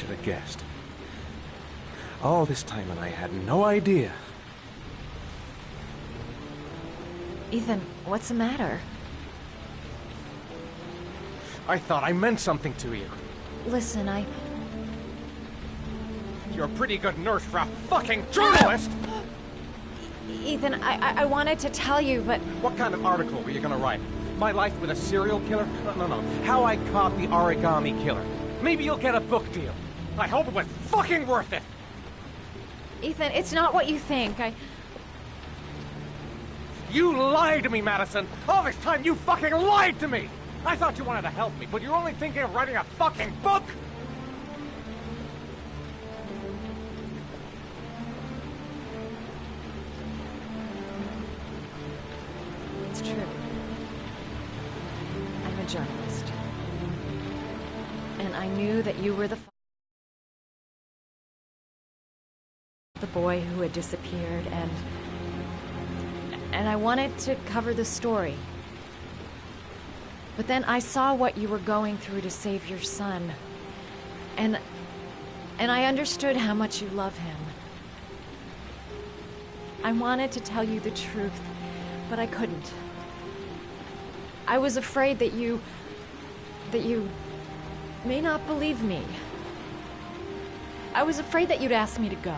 should have guessed. All this time and I had no idea. Ethan, what's the matter? I thought I meant something to you. Listen, You're a pretty good nurse for a fucking journalist! Ethan, I wanted to tell you, but... What kind of article were you gonna write? My life with a serial killer? No. How I caught the origami killer. Maybe you'll get a book deal. I hope it was fucking worth it! Ethan, it's not what you think. You lied to me, Madison! All this time you fucking lied to me! I thought you wanted to help me, but you're only thinking of writing a fucking book! It's true. I'm a journalist. And I knew that you were the boy who had disappeared, and I wanted to cover the story. But then I saw what you were going through to save your son. And I understood how much you love him. I wanted to tell you the truth, but I couldn't. I was afraid that you may not believe me. I was afraid that you'd ask me to go.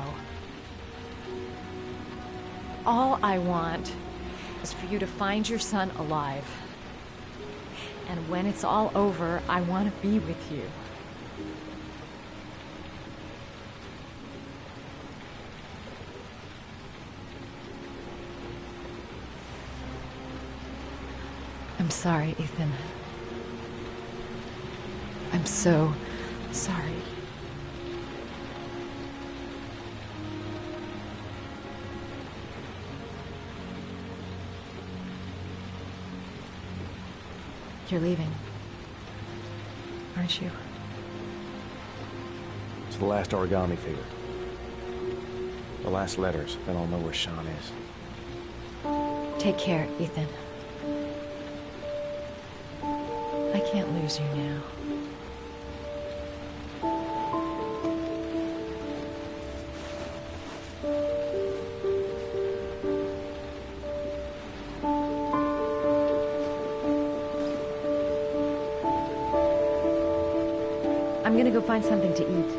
All I want is for you to find your son alive. And when it's all over, I want to be with you. I'm sorry, Ethan. I'm so sorry. You're leaving, aren't you? It's the last origami figure. The last letters, then I'll know where Sean is. Take care, Ethan. I can't lose you now. I'm gonna go find something to eat.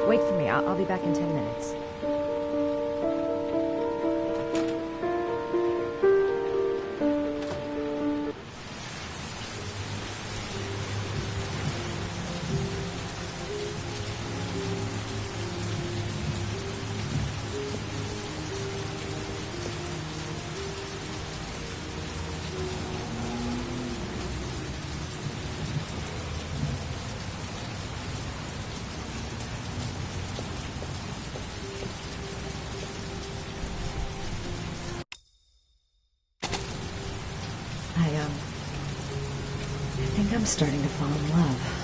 Wait for me. I'll be back in 10 minutes. I think I'm starting to fall in love.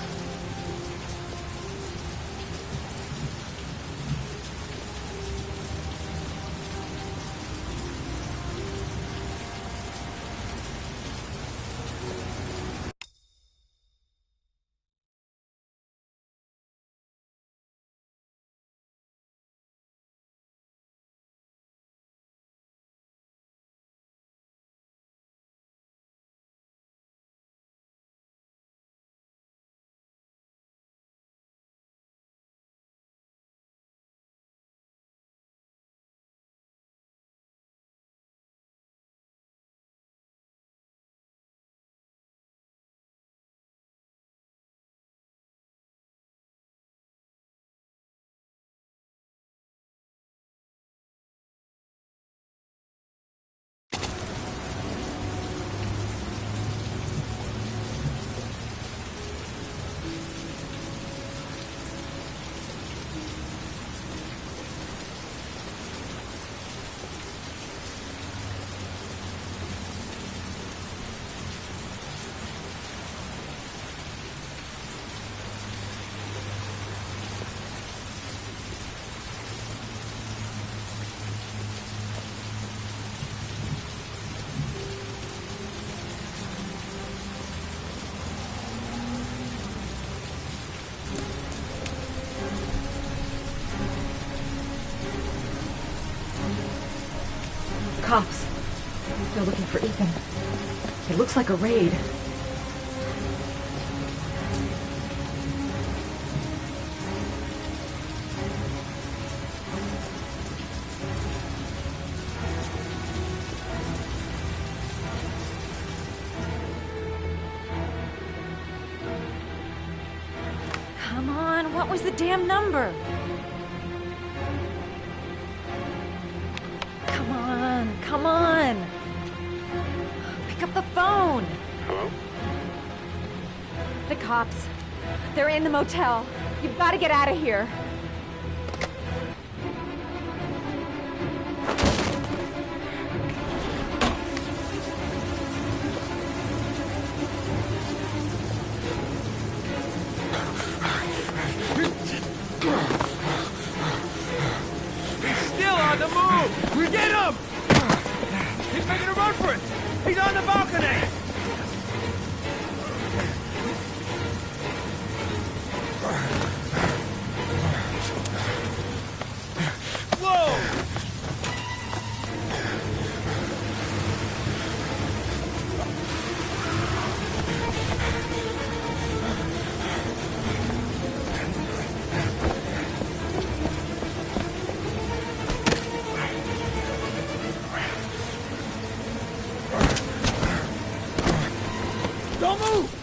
Cops. They're looking for Ethan. It looks like a raid. Come on, what was the damn number? Come on! Pick up the phone! Hello? The cops. They're in the motel. You've got to get out of here. He's still on the move! We get him! He's making a run for it! He's on the balcony! Whoa! Don't move!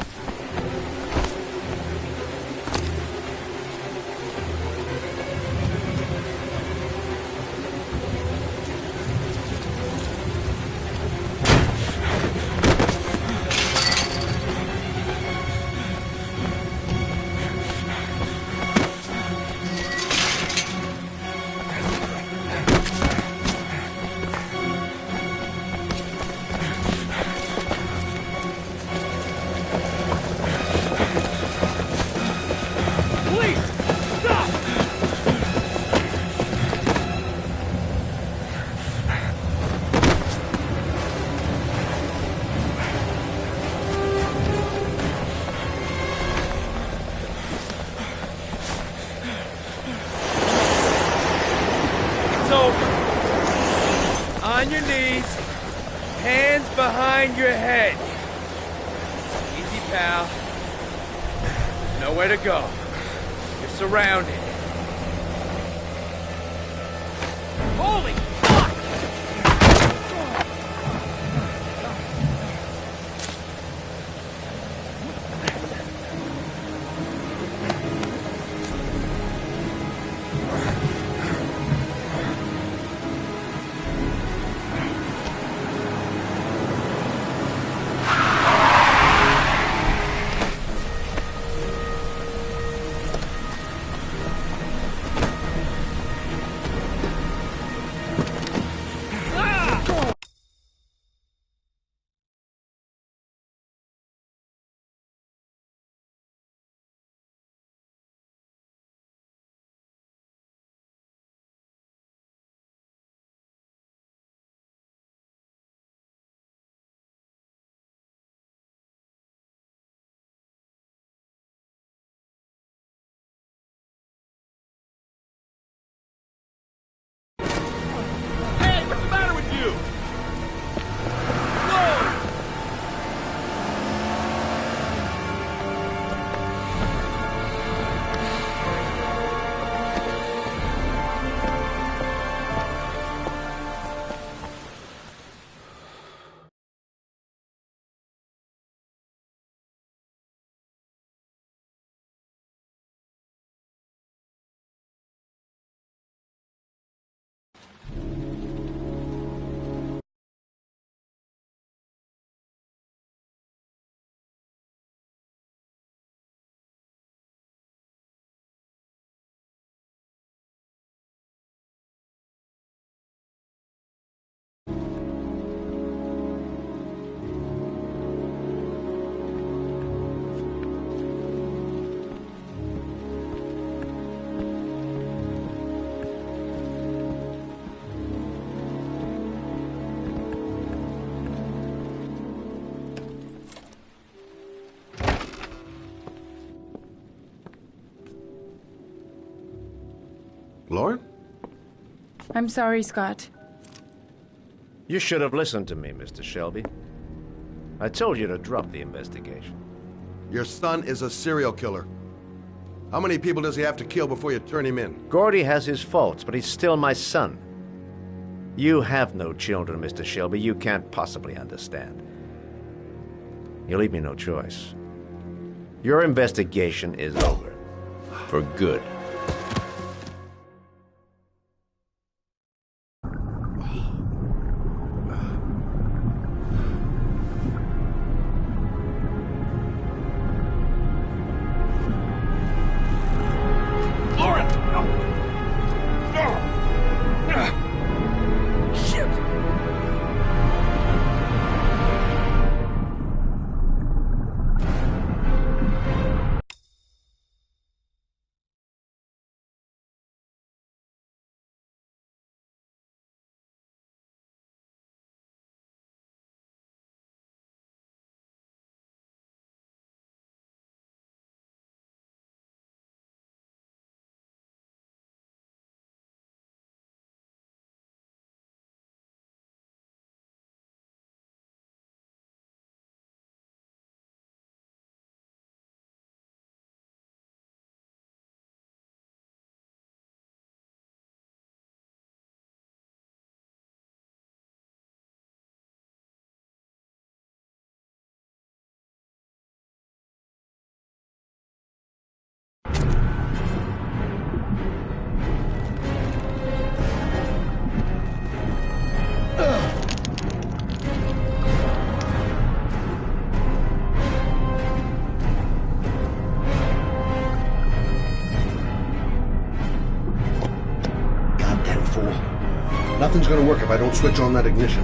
On your knees, hands behind your head. Easy, pal. Nowhere to go. You're surrounded. Holy fuck! Hey, what's the matter with you? Whoa! Lauren? I'm sorry, Scott. You should have listened to me, Mr. Shelby. I told you to drop the investigation. Your son is a serial killer. How many people does he have to kill before you turn him in? Gordy has his faults, but he's still my son. You have no children, Mr. Shelby. You can't possibly understand. You leave me no choice. Your investigation is over. For good. Nothing's gonna work if I don't switch on that ignition.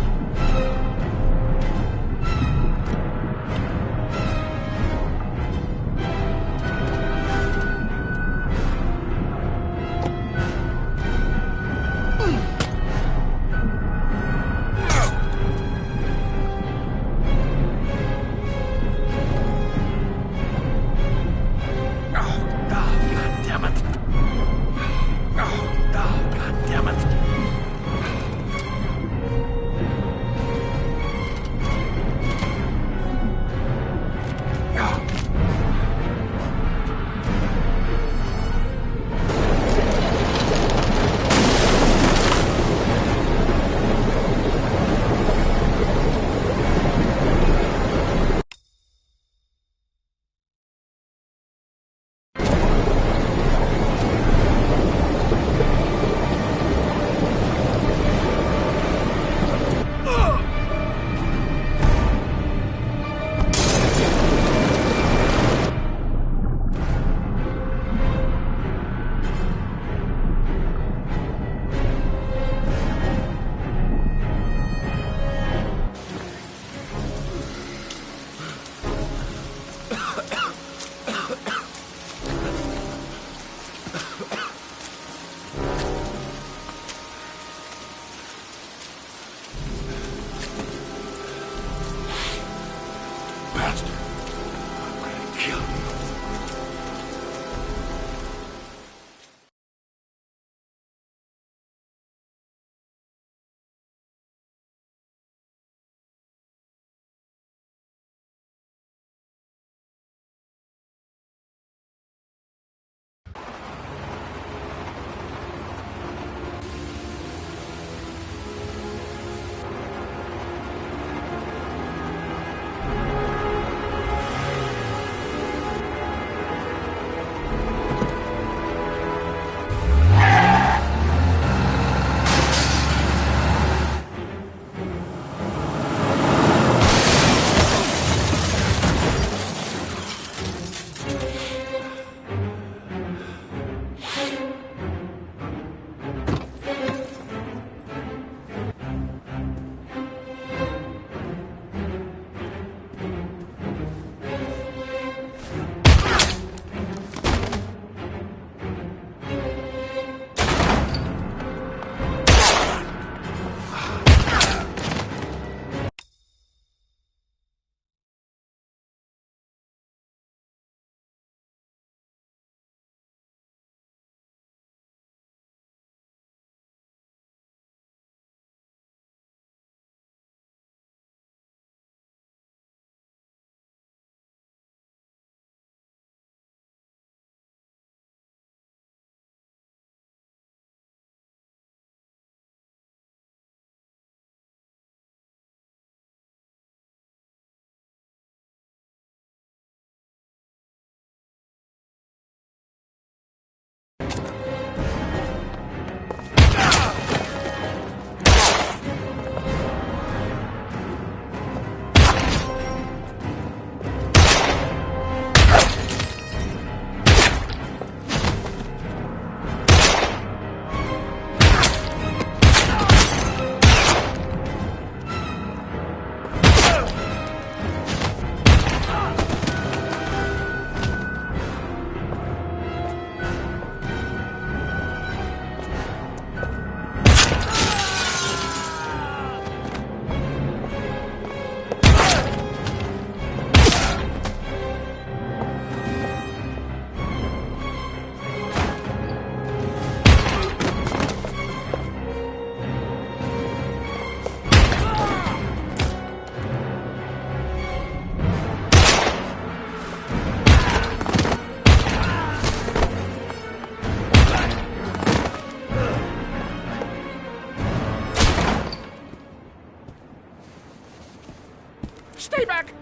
Stay back!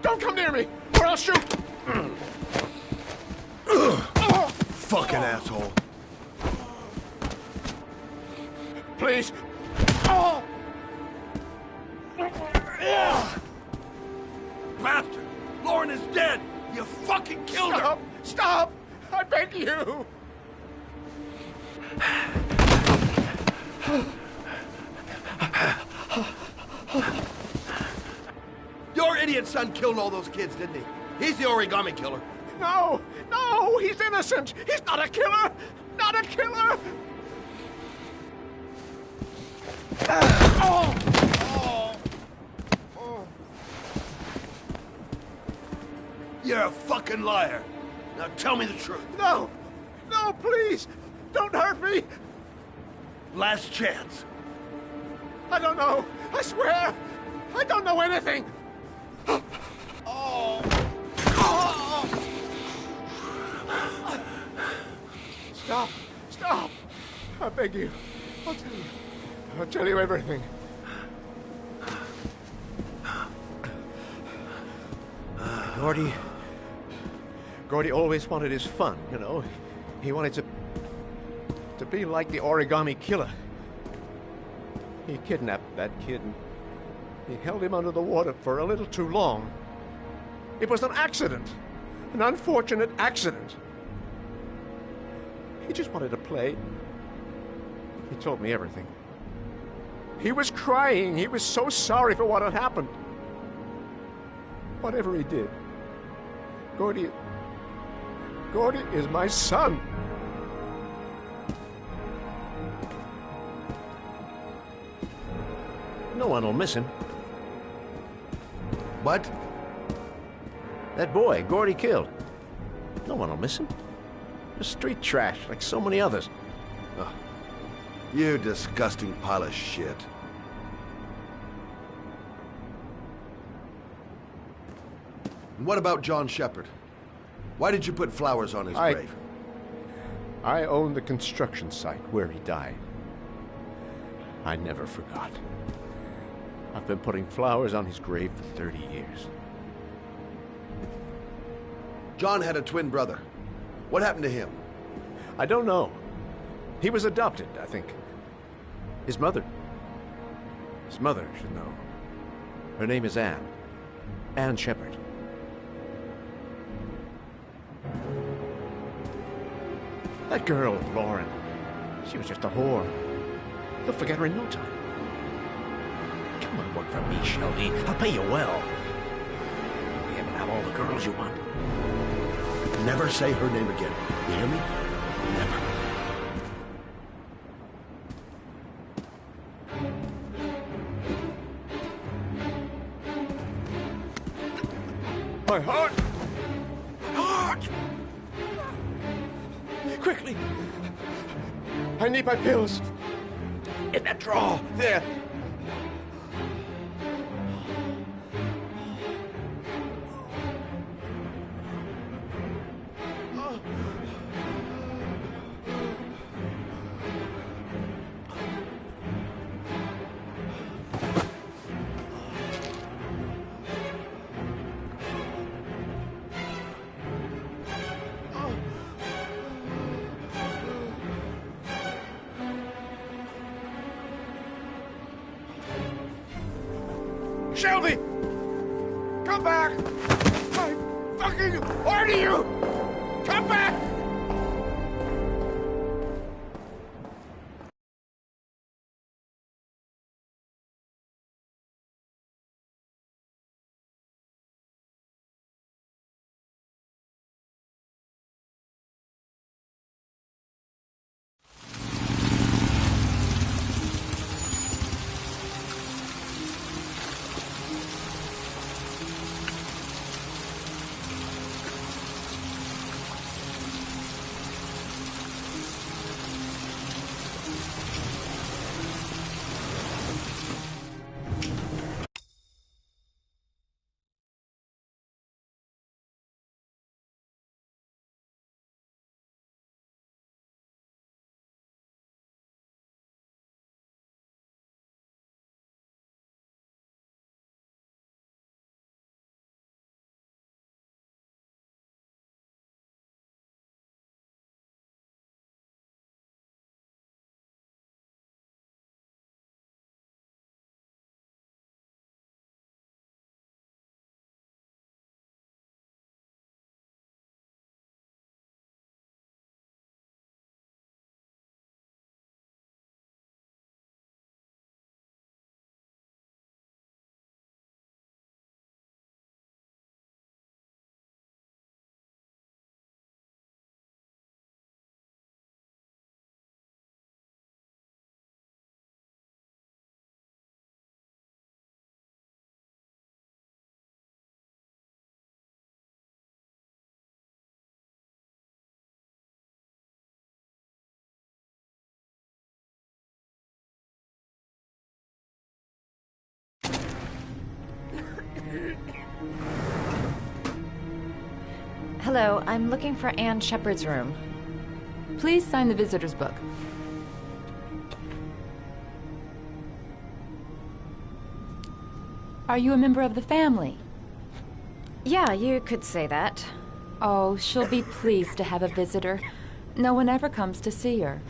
Don't come near me, or I'll shoot! Fucking asshole. Please. Oh! Bastard! Lauren is dead! You fucking killed her! Stop! Stop! I beg you! Your idiot son killed all those kids, didn't he? He's the origami killer. No! No! He's innocent! He's not a killer! Not a killer! Oh! Oh! Oh! You're a fucking liar. Now tell me the truth. No! No, please! Don't hurt me! Last chance. I don't know! I swear! I don't know anything! Oh! Oh! Stop! Stop! I beg you. I'll tell you. I'll tell you everything. Gordy always wanted his fun, you know. He wanted to be like the origami killer. He kidnapped that kid and he held him under the water for a little too long. It was an accident. An unfortunate accident. He just wanted to play. He told me everything. He was crying. He was so sorry for what had happened. Whatever he did, Gordy is my son. No one will miss him. What? That boy, Gordy killed. No one will miss him. Just street trash, like so many others. Oh, you disgusting pile of shit. And what about John Shepard? Why did you put flowers on his grave? I own the construction site where he died. I never forgot. I've been putting flowers on his grave for 30 years. John had a twin brother. What happened to him? I don't know. He was adopted, I think. His mother should know. Her name is Anne. Anne Shepard. That girl, Lauren, she was just a whore. He'll forget her in no time. Come on, work for me, Shelby. I'll pay you well. You can have all the girls you want. Never say her name again. You hear me? Never. My heart! Heart! Quickly! I need my pills. In that drawer, there. Shelby! Come back! I fucking order you! Come back! Hello, I'm looking for Anne Shepard's room. Please sign the visitor's book. Are you a member of the family? Yeah, you could say that. Oh, she'll be pleased to have a visitor. No one ever comes to see her.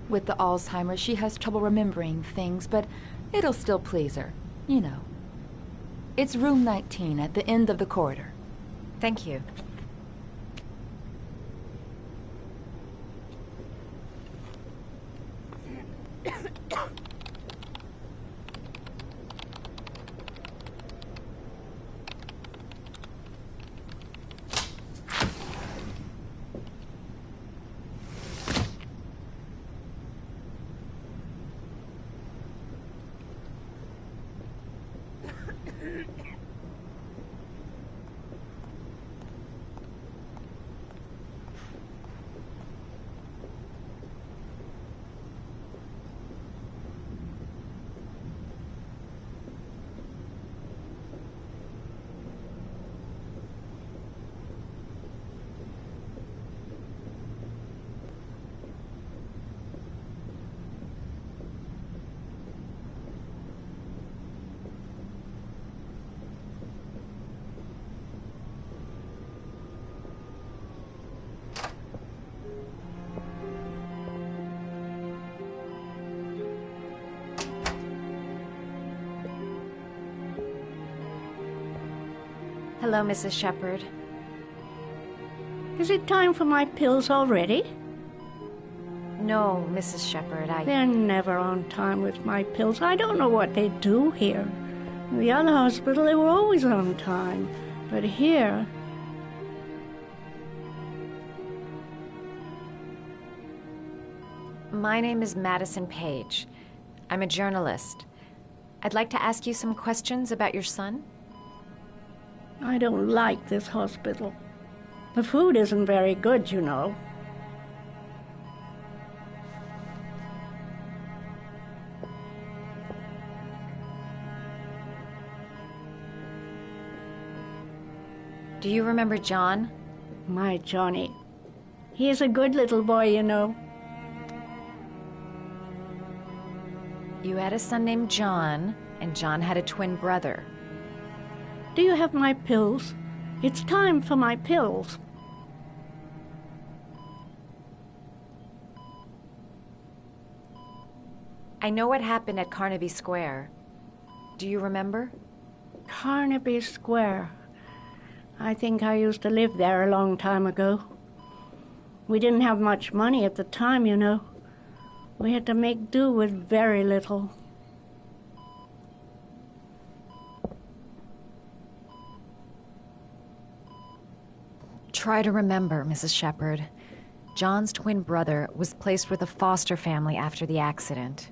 With the Alzheimer's, she has trouble remembering things, but it'll still please her, you know. It's room 19 at the end of the corridor. Thank you. Hello, Mrs. Shepard. Is it time for my pills already? No, Mrs. Shepard, They're never on time with my pills. I don't know what they do here. In the other hospital, they were always on time. But here... My name is Madison Page. I'm a journalist. I'd like to ask you some questions about your son. I don't like this hospital. The food isn't very good, you know. Do you remember John? My Johnny. He is a good little boy, you know. You had a son named John, and John had a twin brother. Do you have my pills? It's time for my pills. I know what happened at Carnaby Square. Do you remember? Carnaby Square. I think I used to live there a long time ago. We didn't have much money at the time, you know. We had to make do with very little. Try to remember, Mrs. Shepard. John's twin brother was placed with a foster family after the accident.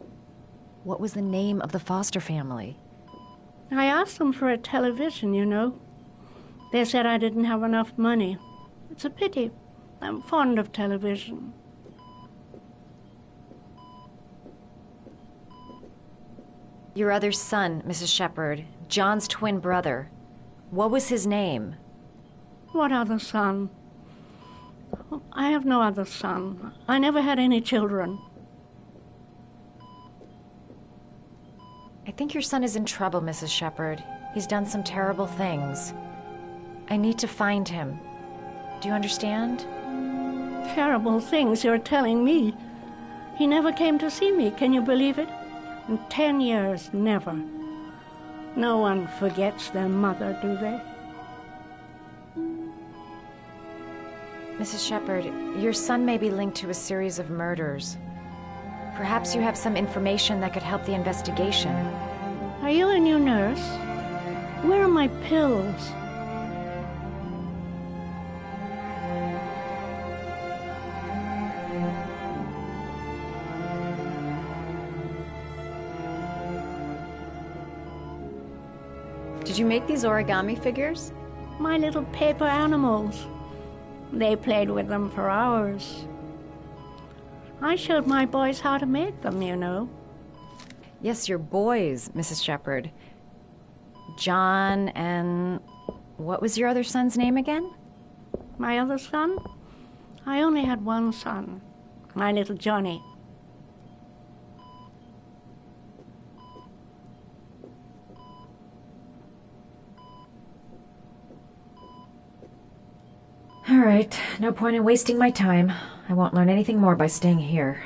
What was the name of the foster family? I asked them for a television, you know. They said I didn't have enough money. It's a pity. I'm fond of television. Your other son, Mrs. Shepard, John's twin brother. What was his name? What other son? I have no other son. I never had any children. I think your son is in trouble, Mrs. Shepard. He's done some terrible things. I need to find him. Do you understand? Terrible things you're telling me. He never came to see me, can you believe it? In 10 years, never. No one forgets their mother, do they? Mrs. Shepard, your son may be linked to a series of murders. Perhaps you have some information that could help the investigation. Are you a new nurse? Where are my pills? Did you make these origami figures? My little paper animals. They played with them for hours. I showed my boys how to make them, you know. Yes, your boys, Mrs. Shepard. John and... what was your other son's name again? My other son? I only had one son, my little Johnny. All right, no point in wasting my time. I won't learn anything more by staying here.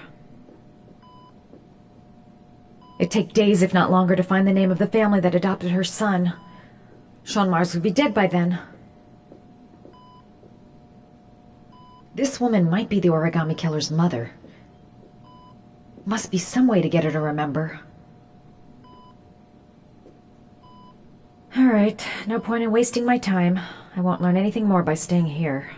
It'd take days, if not longer, to find the name of the family that adopted her son. Sean Mars would be dead by then. This woman might be the origami killer's mother. Must be some way to get her to remember. All right, no point in wasting my time. I won't learn anything more by staying here.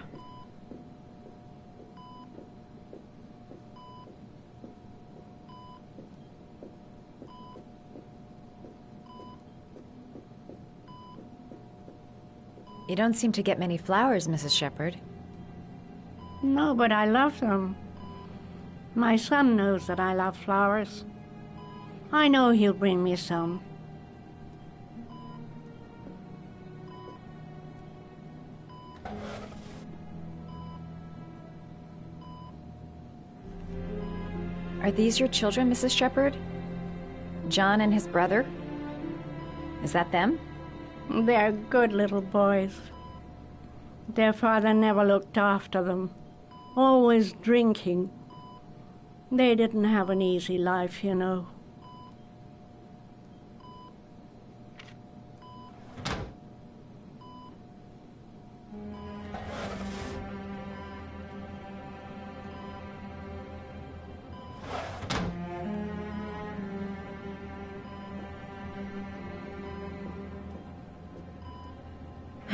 You don't seem to get many flowers, Mrs. Shepherd. No, but I love them. My son knows that I love flowers. I know he'll bring me some. Are these your children, Mrs. Shepherd? John and his brother? Is that them? They're good little boys. Their father never looked after them, always drinking. They didn't have an easy life, you know.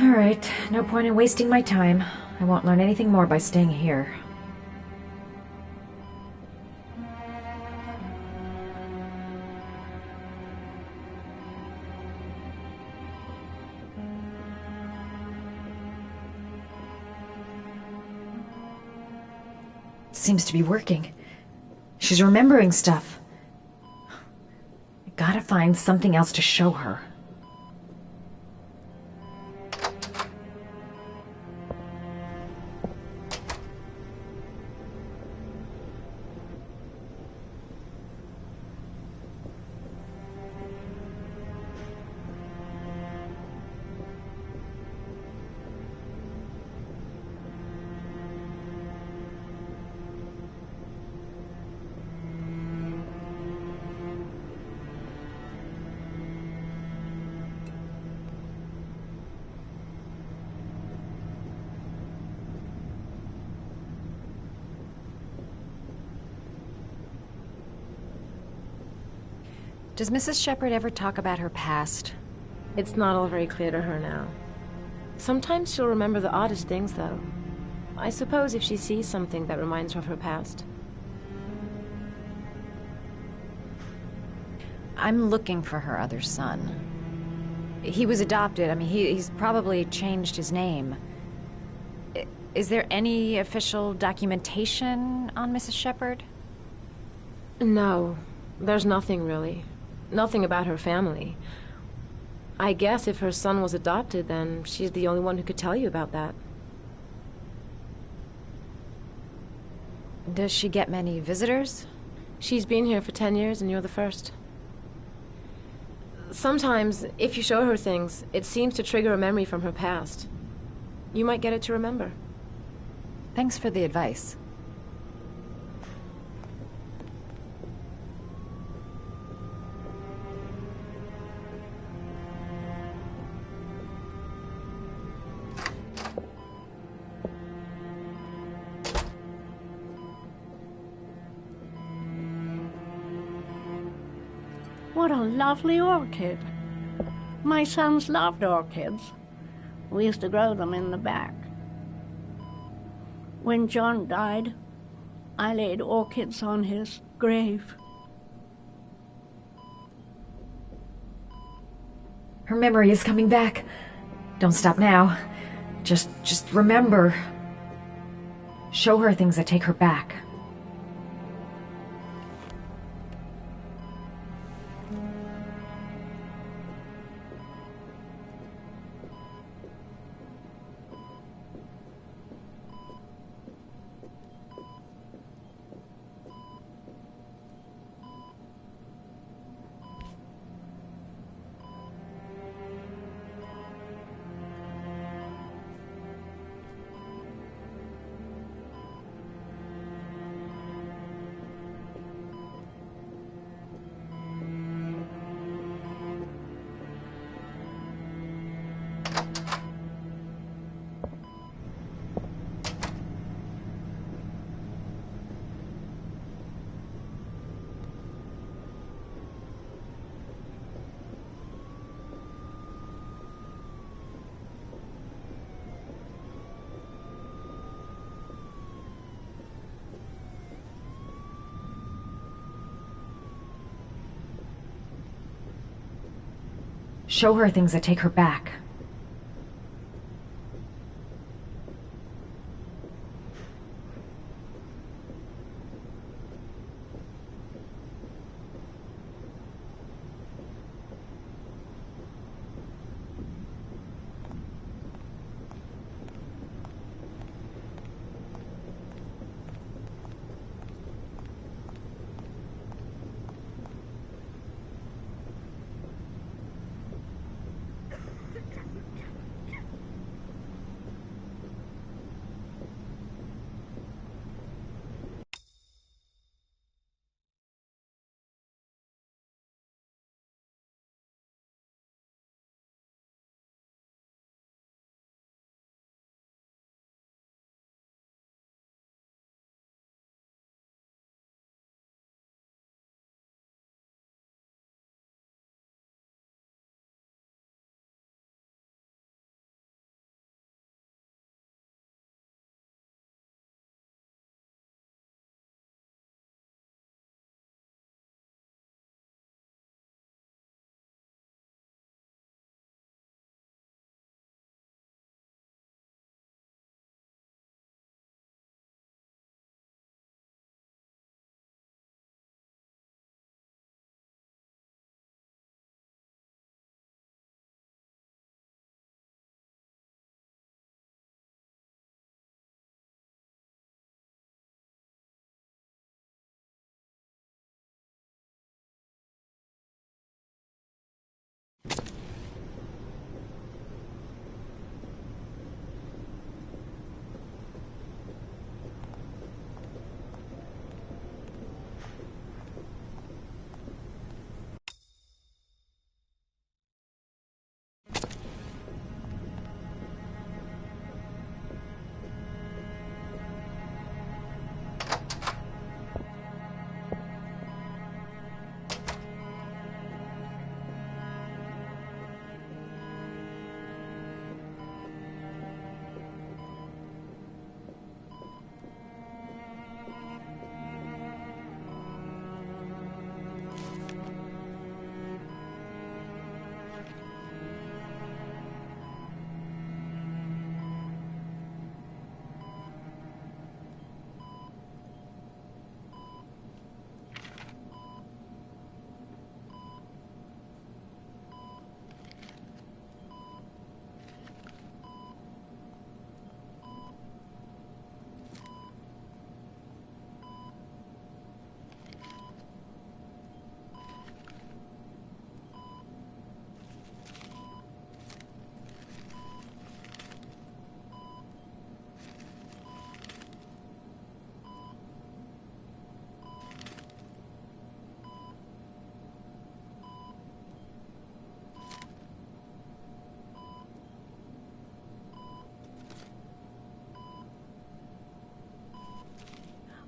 All right, no point in wasting my time. I won't learn anything more by staying here. It seems to be working. She's remembering stuff. I gotta find something else to show her. Does Mrs. Shepherd ever talk about her past? It's not all very clear to her now. Sometimes she'll remember the oddest things, though. I suppose if she sees something that reminds her of her past. I'm looking for her other son. He was adopted. I mean, he's probably changed his name. Is there any official documentation on Mrs. Shepherd? No, there's nothing really. Nothing about her family. I guess if her son was adopted, then she's the only one who could tell you about that. Does she get many visitors? She's been here for 10 years and you're the first. Sometimes, if you show her things, it seems to trigger a memory from her past. You might get it to remember. Thanks for the advice. What a lovely orchid. My sons loved orchids. We used to grow them in the back. When John died, I laid orchids on his grave. Her memory is coming back. Don't stop now. Just remember. Show her things that take her back. Show her things that take her back.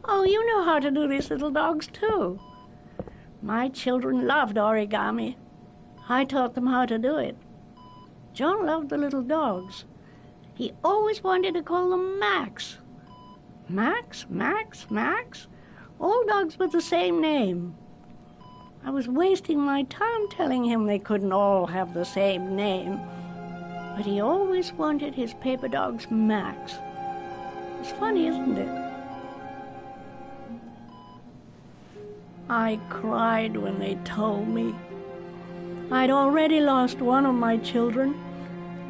Oh, you know how to do these little dogs, too. My children loved origami. I taught them how to do it. John loved the little dogs. He always wanted to call them Max. Max, Max, Max. All dogs with the same name. I was wasting my time telling him they couldn't all have the same name. But he always wanted his paper dogs Max. It's funny, isn't it? I cried when they told me. I'd already lost one of my children,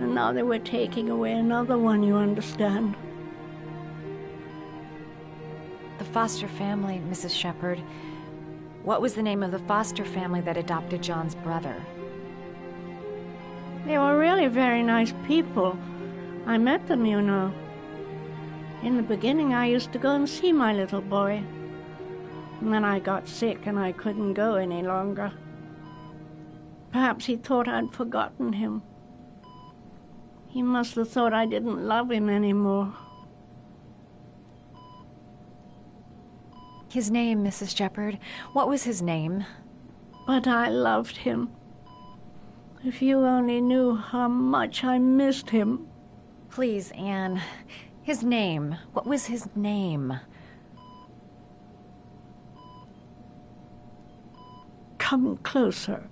and now they were taking away another one, you understand. The foster family, Mrs. Shepherd. What was the name of the foster family that adopted John's brother? They were really very nice people. I met them, you know. In the beginning, I used to go and see my little boy. And then I got sick and I couldn't go any longer. Perhaps he thought I'd forgotten him. He must have thought I didn't love him anymore. His name, Mrs. Shepherd. What was his name? But I loved him. If you only knew how much I missed him. Please, Anne. His name. What was his name? Come closer.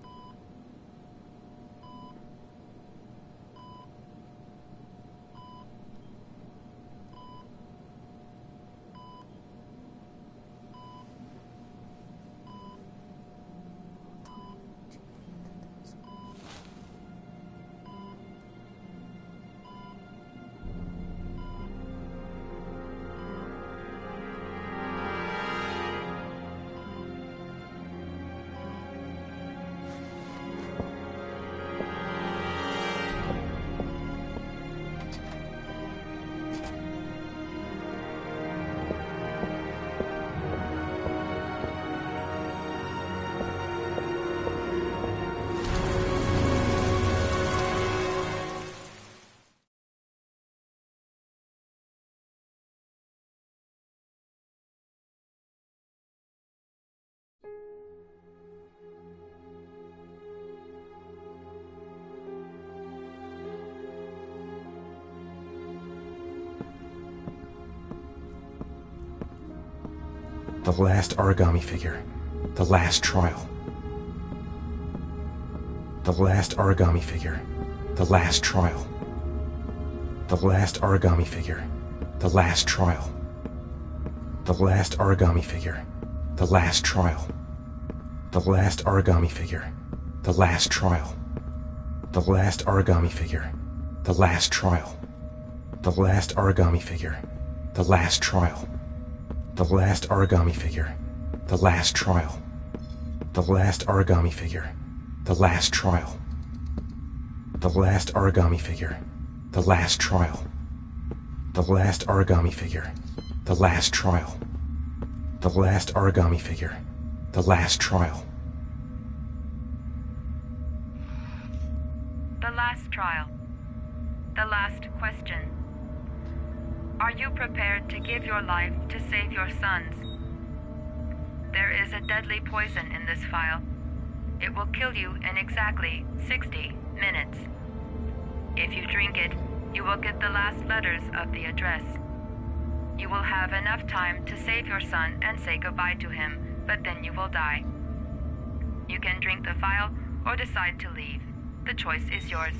The last origami figure. The last trial. The last origami figure. The last trial. The last origami figure. The last trial. The last origami figure. The last trial. The last origami figure. The last trial. The last origami figure. The last trial. The last origami figure. The last trial. The last origami figure. The last trial. The last origami figure. The last trial. The last origami figure. The last trial. The last origami figure. The last trial. The last origami figure. The last trial. The last trial. The last question. Are you prepared to give your life to save your sons? There is a deadly poison in this file. It will kill you in exactly 60 minutes. If you drink it, you will get the last letters of the address. You will have enough time to save your son and say goodbye to him, but then you will die. You can drink the file or decide to leave. The choice is yours.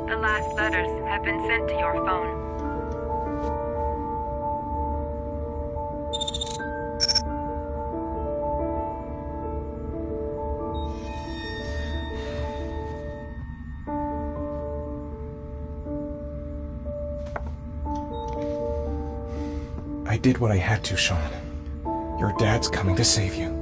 The last letters have been sent to your phone. I did what I had to, Sean. Your dad's coming to save you.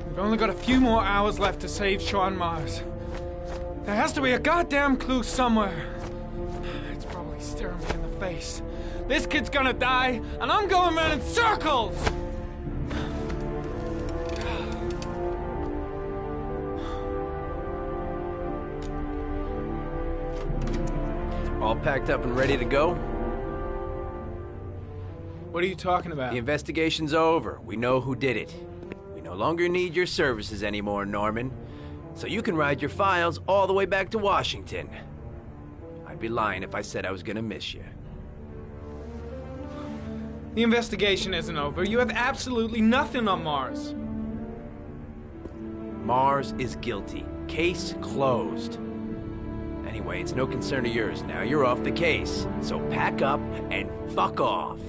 We've only got a few more hours left to save Sean Mars. There has to be a goddamn clue somewhere. It's probably staring me in the face. This kid's gonna die, and I'm going around in circles! All packed up and ready to go? What are you talking about? The investigation's over. We know who did it. We no longer need your services anymore, Norman. So you can ride your files all the way back to Washington. I'd be lying if I said I was gonna miss you. The investigation isn't over. You have absolutely nothing on Mars. Mars is guilty. Case closed. Anyway, it's no concern of yours now. You're off the case. So pack up and fuck off.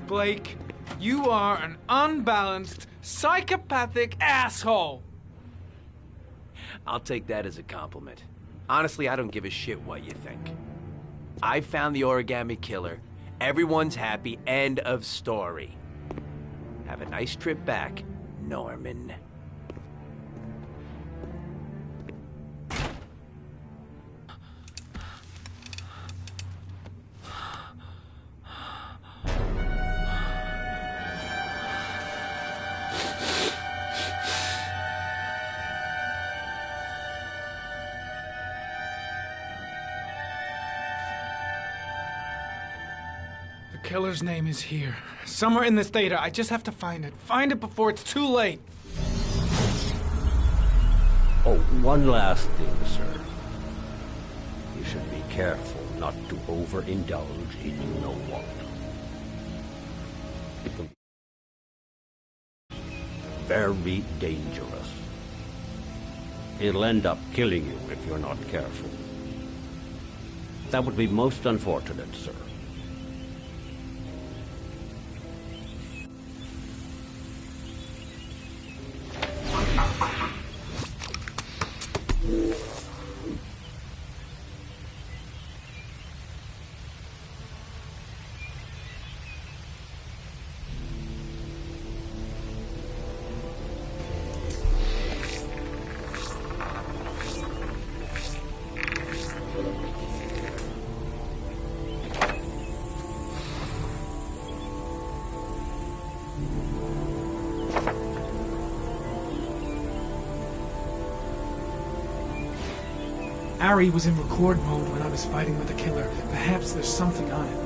Blake, you are an unbalanced, psychopathic asshole! I'll take that as a compliment. Honestly, I don't give a shit what you think. I found the origami killer. Everyone's happy. End of story. Have a nice trip back, Norman. killer's name is here. Somewhere in this data. I just have to find it. Find it before it's too late. Oh, one last thing, sir. You should be careful not to overindulge in you know what. It can be very dangerous. It'll end up killing you if you're not careful. That would be most unfortunate, sir. Ari was in record mode when I was fighting with the killer. Perhaps there's something on it.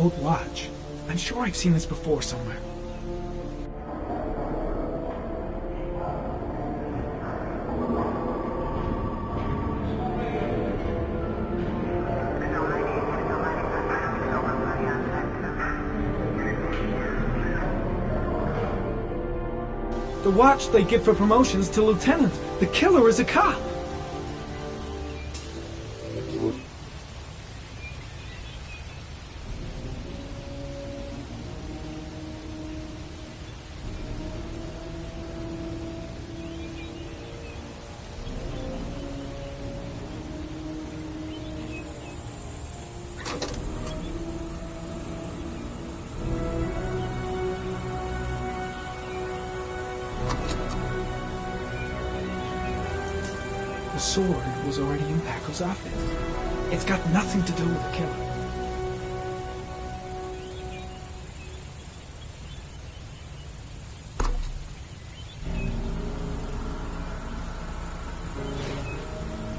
old watch. I'm sure I've seen this before somewhere. The watch they give for promotions to lieutenant. The killer is a cop. The sword was already in Paco's outfit. It's got nothing to do with the killer.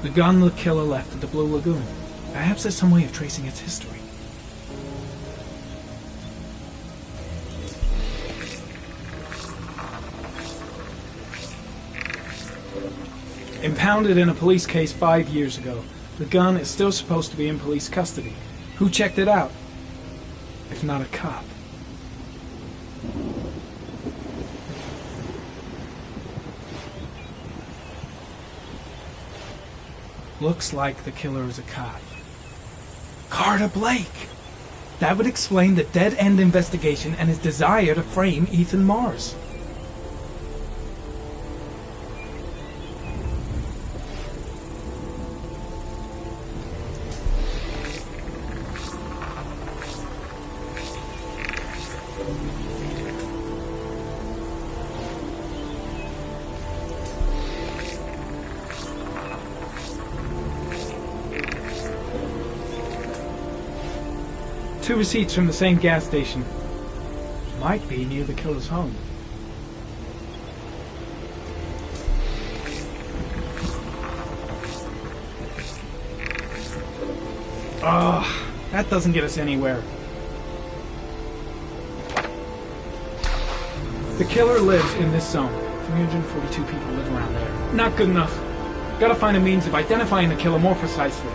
The gun the killer left at the Blue Lagoon. Perhaps there's some way of tracing its history. Impounded in a police case 5 years ago, the gun is still supposed to be in police custody. Who checked it out? If not a cop. Looks like the killer is a cop. Carter Blake! That would explain the dead-end investigation and his desire to frame Ethan Mars. Two receipts from the same gas station. Might be near the killer's home. Oh, that doesn't get us anywhere. The killer lives in this zone. 342 people live around there. Not good enough. Gotta find a means of identifying the killer more precisely.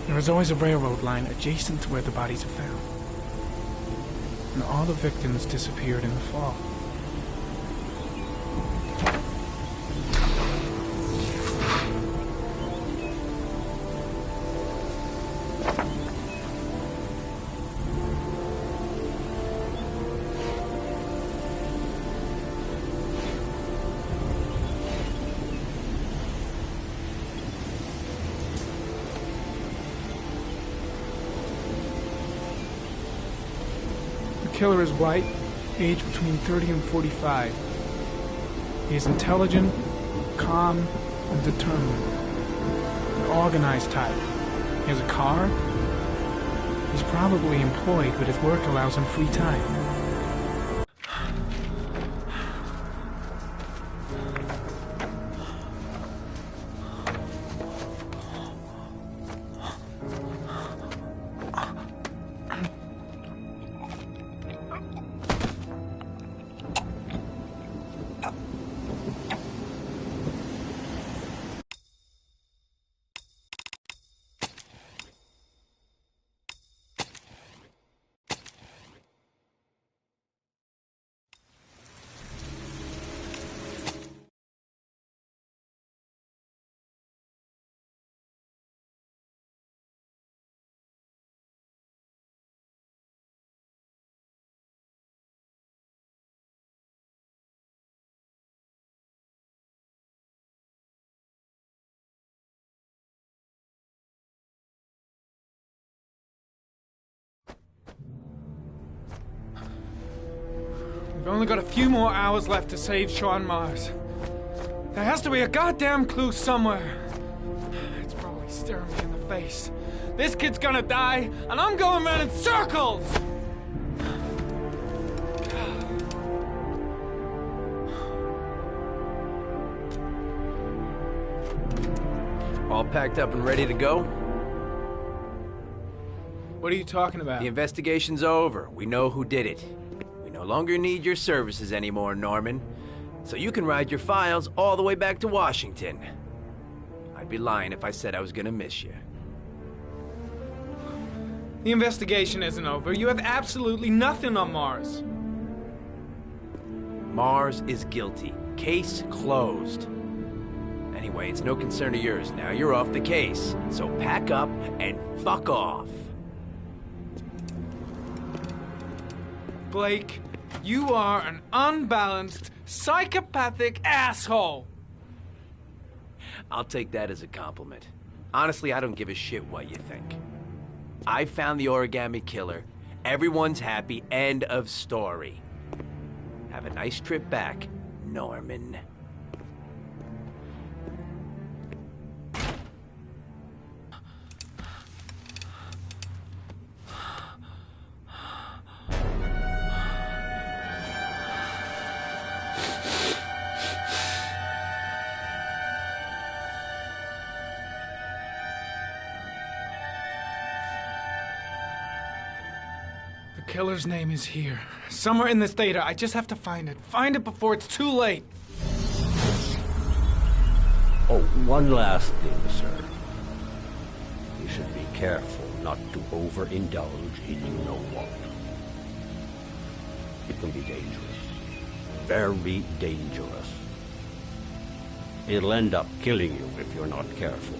There is always a railroad line adjacent to where the bodies are found. And all the victims disappeared in the fall. killer is white, age between 30 and 45. He is intelligent, calm, and determined. An organized type. He has a car. He's probably employed, but his work allows him free time. We've only got a few more hours left to save Sean Mars. There has to be a goddamn clue somewhere. It's probably staring me in the face. This kid's gonna die, and I'm going around in circles! All packed up and ready to go? What are you talking about? The investigation's over. We know who did it. We no longer need your services anymore, Norman. So you can ride your files all the way back to Washington. I'd be lying if I said I was gonna miss you. The investigation isn't over. You have absolutely nothing on Mars. Mars is guilty. Case closed. Anyway, it's no concern of yours now. You're off the case. So pack up and fuck off. Blake, you are an unbalanced, psychopathic asshole! I'll take that as a compliment. Honestly, I don't give a shit what you think. I found the origami killer. Everyone's happy. End of story. Have a nice trip back, Norman. The killer's name is here. Somewhere in this data. I just have to find it. Find it before it's too late. Oh, one last thing, sir. You should be careful not to overindulge in you-know-what. It can be dangerous. Very dangerous. It'll end up killing you if you're not careful.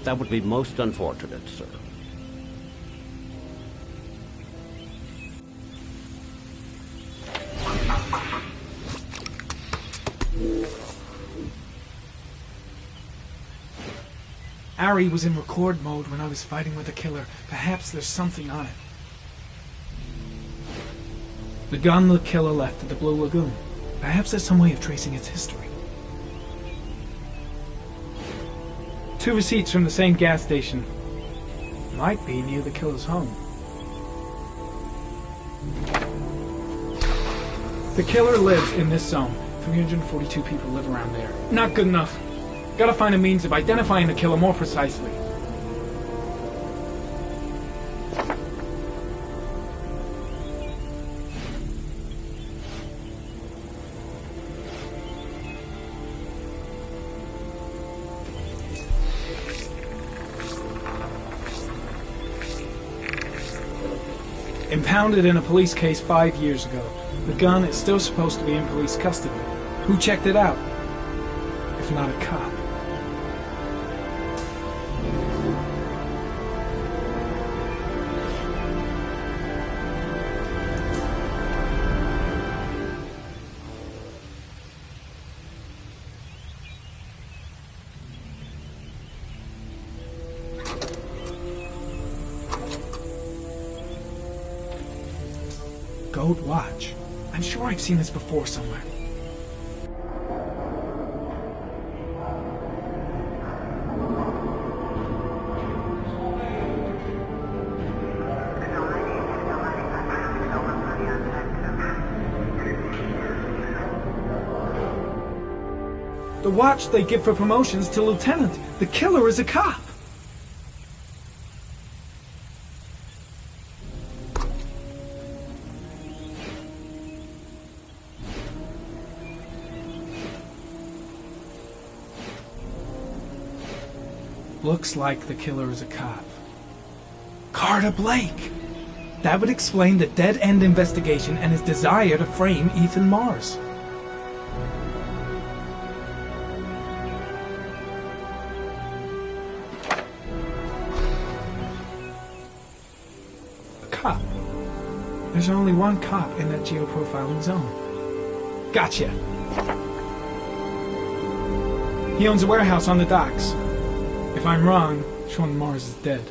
That would be most unfortunate, sir. Ari was in record mode when I was fighting with the killer. Perhaps there's something on it. The gun the killer left at the Blue Lagoon. Perhaps there's some way of tracing its history. 2 receipts from the same gas station. Might be near the killer's home. The killer lives in this zone. 342 people live around there. Not good enough. Gotta find a means of identifying the killer more precisely. Impounded in a police case 5 years ago. The gun is still supposed to be in police custody. Who checked it out? If not a cop. gold watch. I'm sure I've seen this before somewhere. The watch they give for promotions to lieutenant. The killer is a cop. Looks like the killer is a cop. Carter Blake! That would explain the dead-end investigation and his desire to frame Ethan Mars. Cop. There's only one cop in that geoprofiling zone. Gotcha. He owns a warehouse on the docks. If I'm wrong, Sean Mars is dead.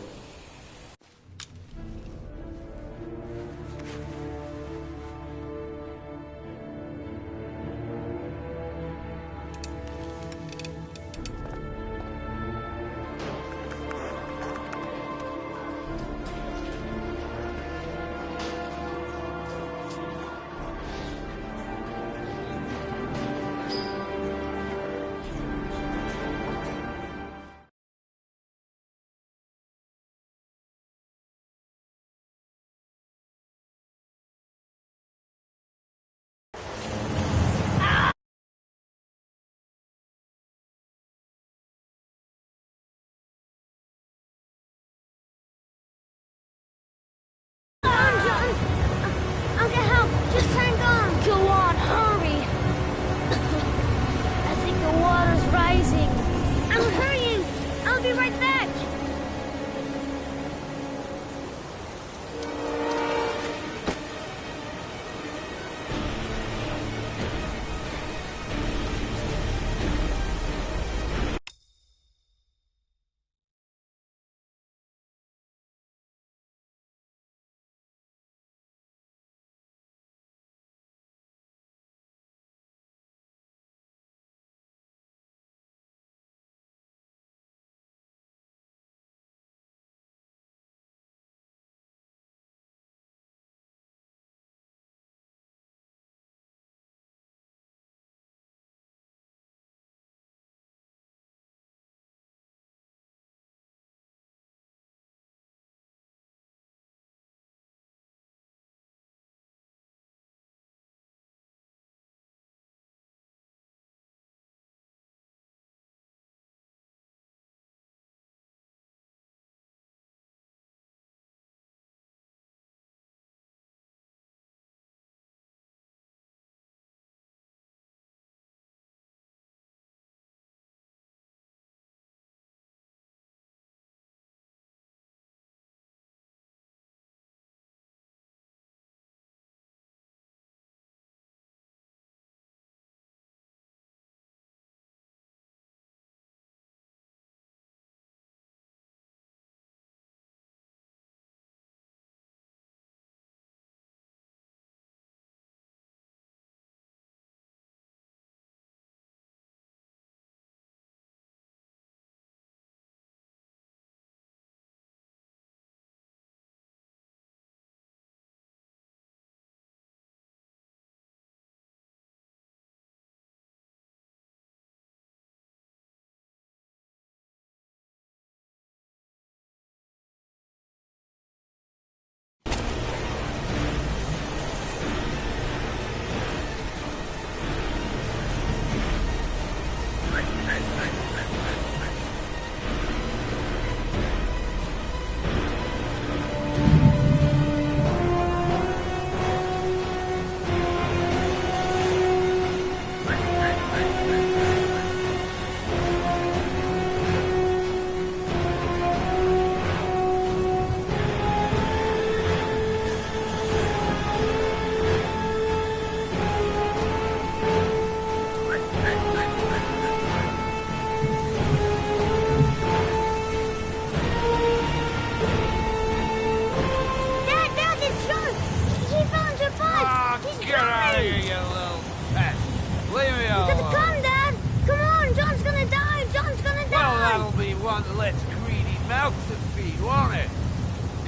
Gauntlet's greedy mouth to feed, won't it?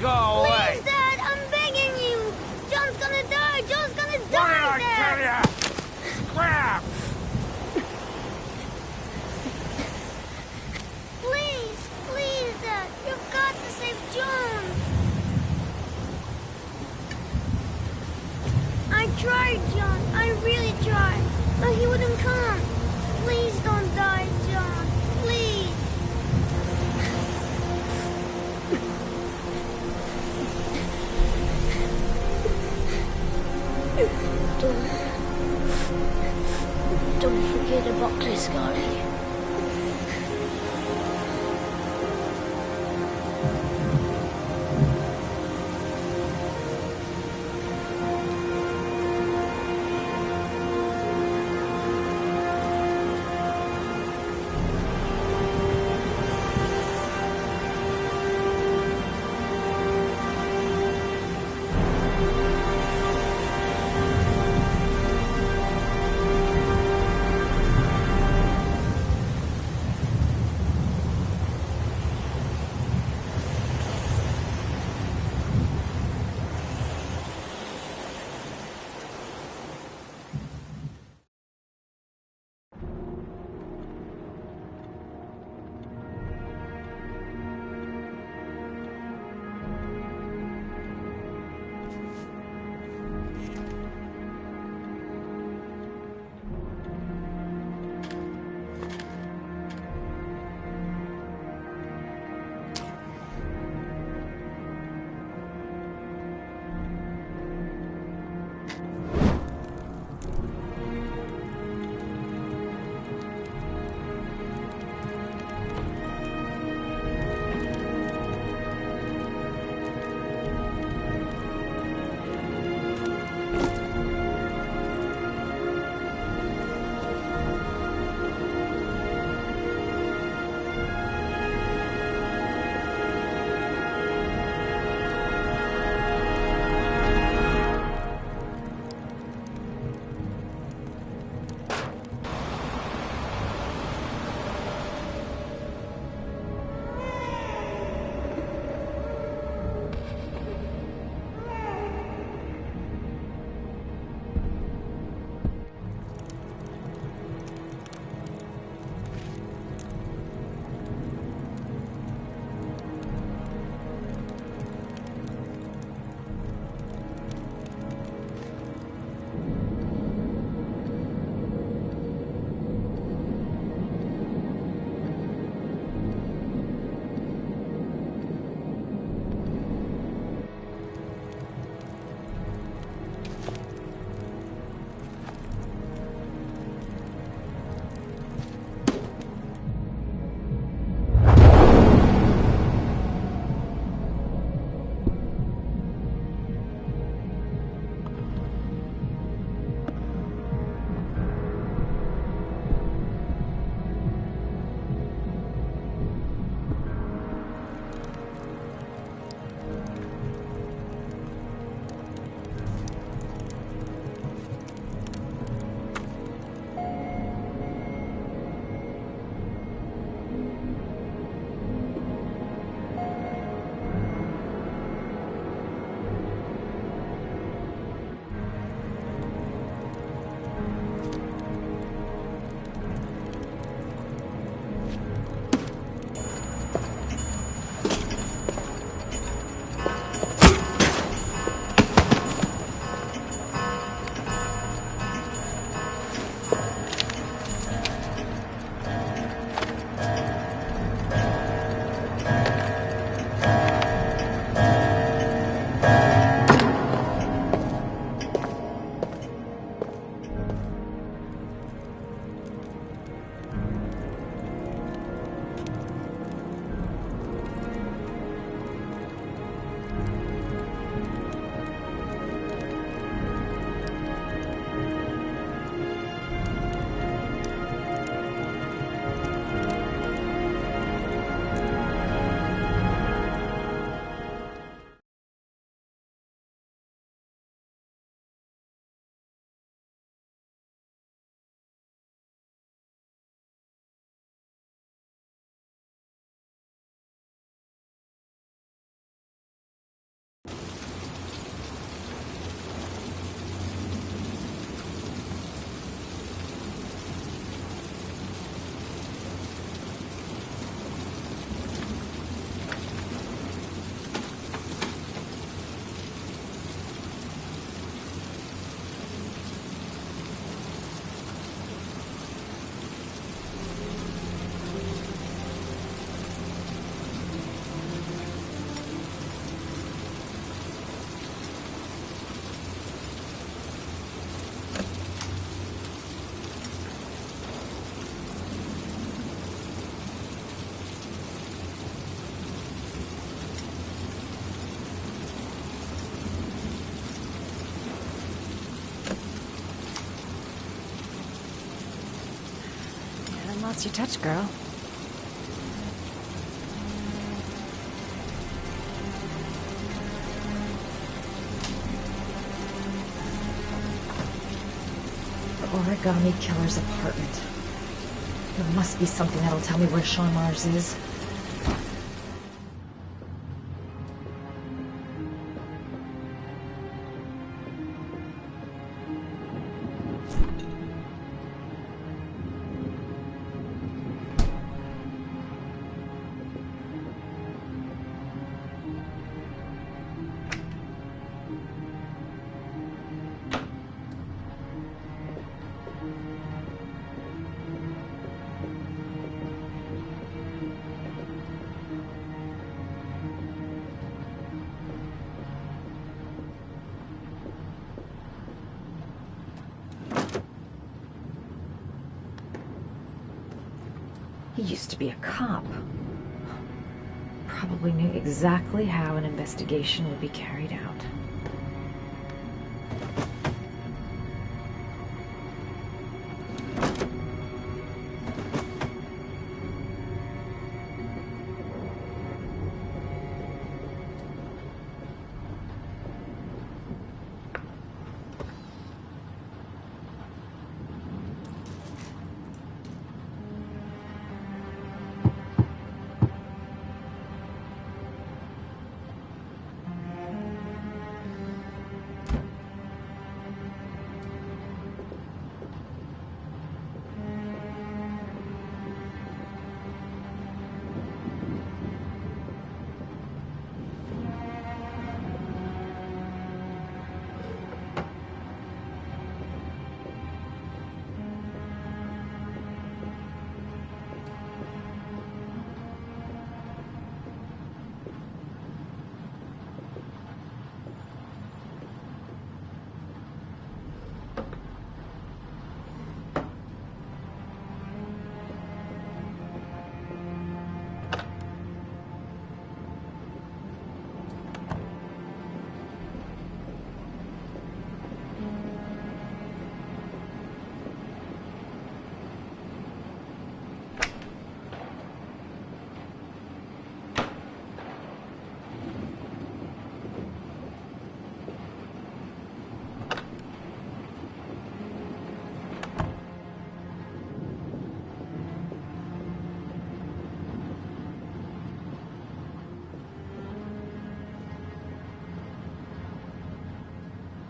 Go away! Please, Dad, I'm begging you! John's gonna die! John's gonna What die, did I Dad! tell ya? Scrap! Please, please, Dad, you've got to save John! I tried, John, I really tried, but he wouldn't come. Please don't die, John, please. Don't forget about this, Scotty. spots you touch, girl. The origami killer's apartment. There must be something that'll tell me where Sean Mars is. He used to be a cop. Probably knew exactly how an investigation would be carried out.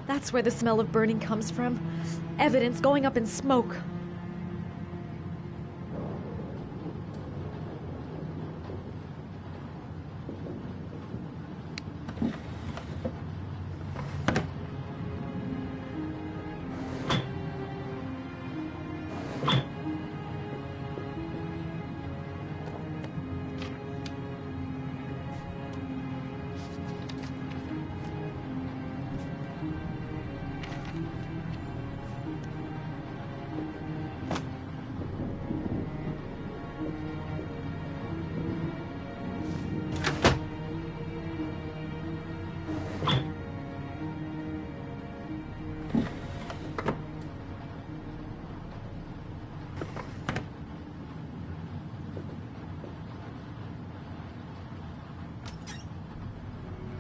That's where the smell of burning comes from. Evidence going up in smoke.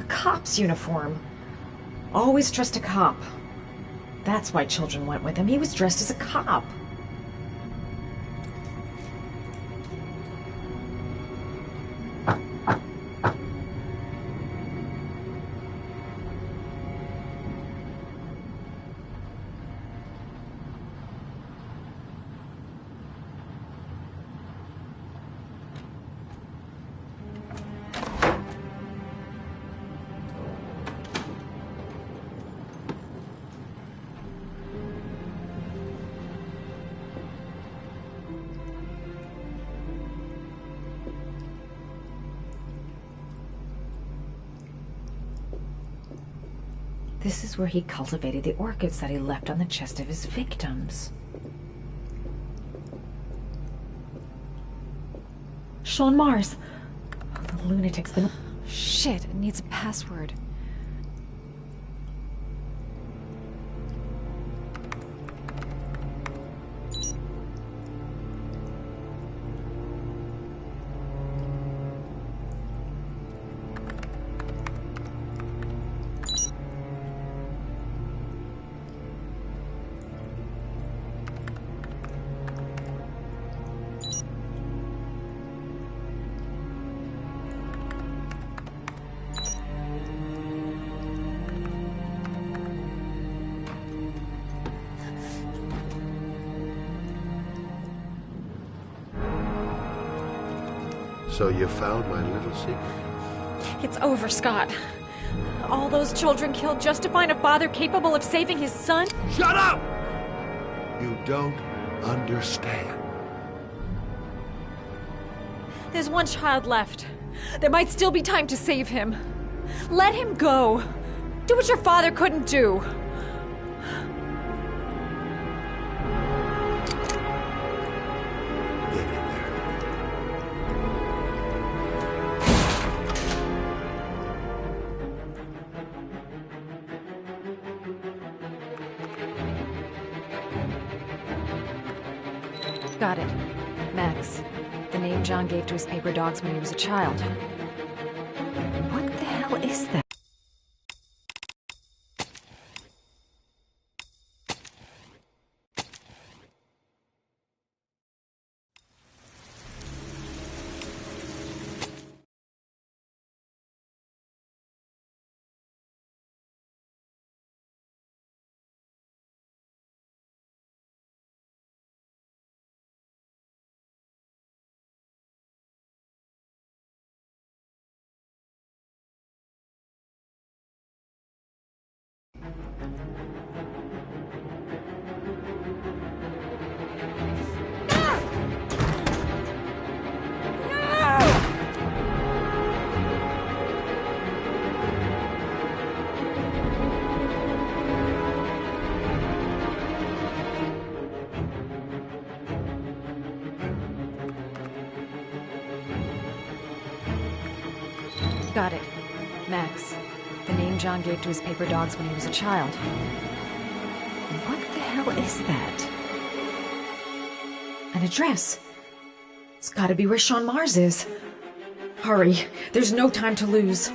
Cop's uniform. Always trust a cop. That's why children went with him. He was dressed as a cop. This is where he cultivated the orchids that he left on the chest of his victims. Sean Mars! The lunatic's been... Shit, it needs a password. So you found my little secret? It's over, Scott. All those children killed just to find a father capable of saving his son? Shut up! You don't understand. There's one child left. There might still be time to save him. Let him go. Do what your father couldn't do. Got it. Max. The name John gave to his paper dogs when he was a child. What the hell is that? Got it. Max. The name John gave to his paper dogs when he was a child. What the hell is that? An address. It's gotta be where Sean Mars is. Hurry. There's no time to lose.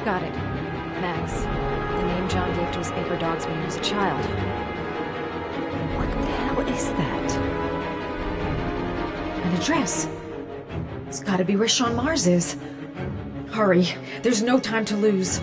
Got it. Max. The name John gave to his paper dogs when he was a child. What the hell is that? An address. It's gotta be where Sean Mars is. Hurry. There's no time to lose.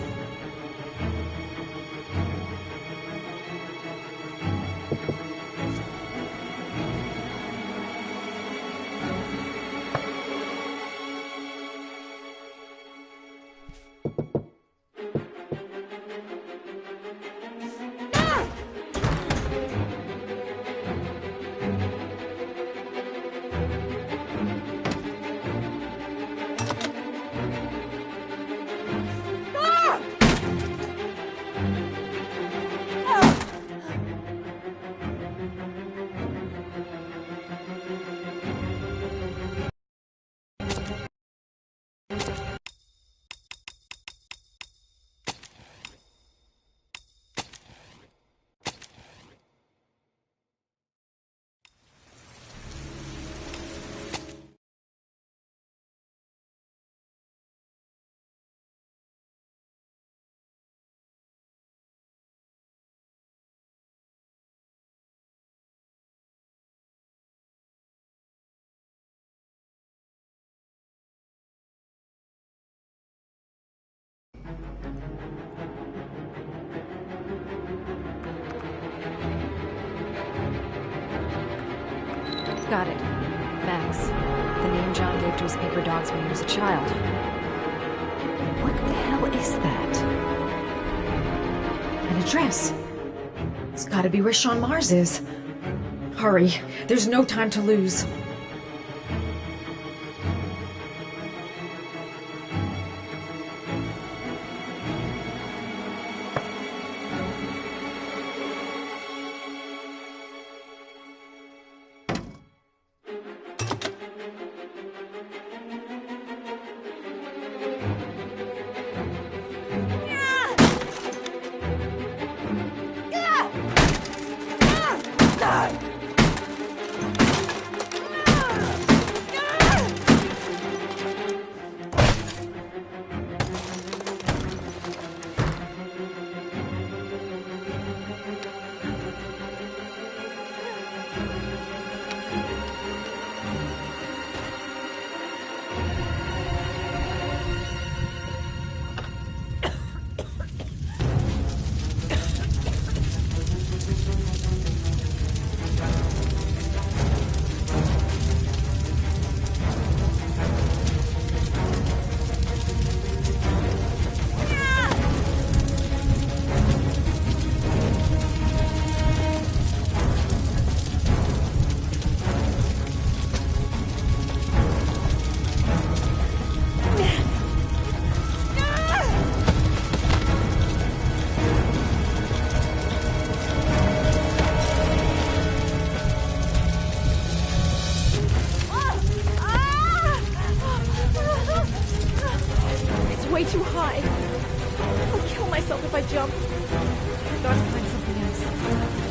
Got it. Max. The name John gave to his paper dogs when he was a child. What the hell is that? An address. It's gotta be where Sean Mars is. Hurry. There's no time to lose. myself if I jump. I gotta find something else.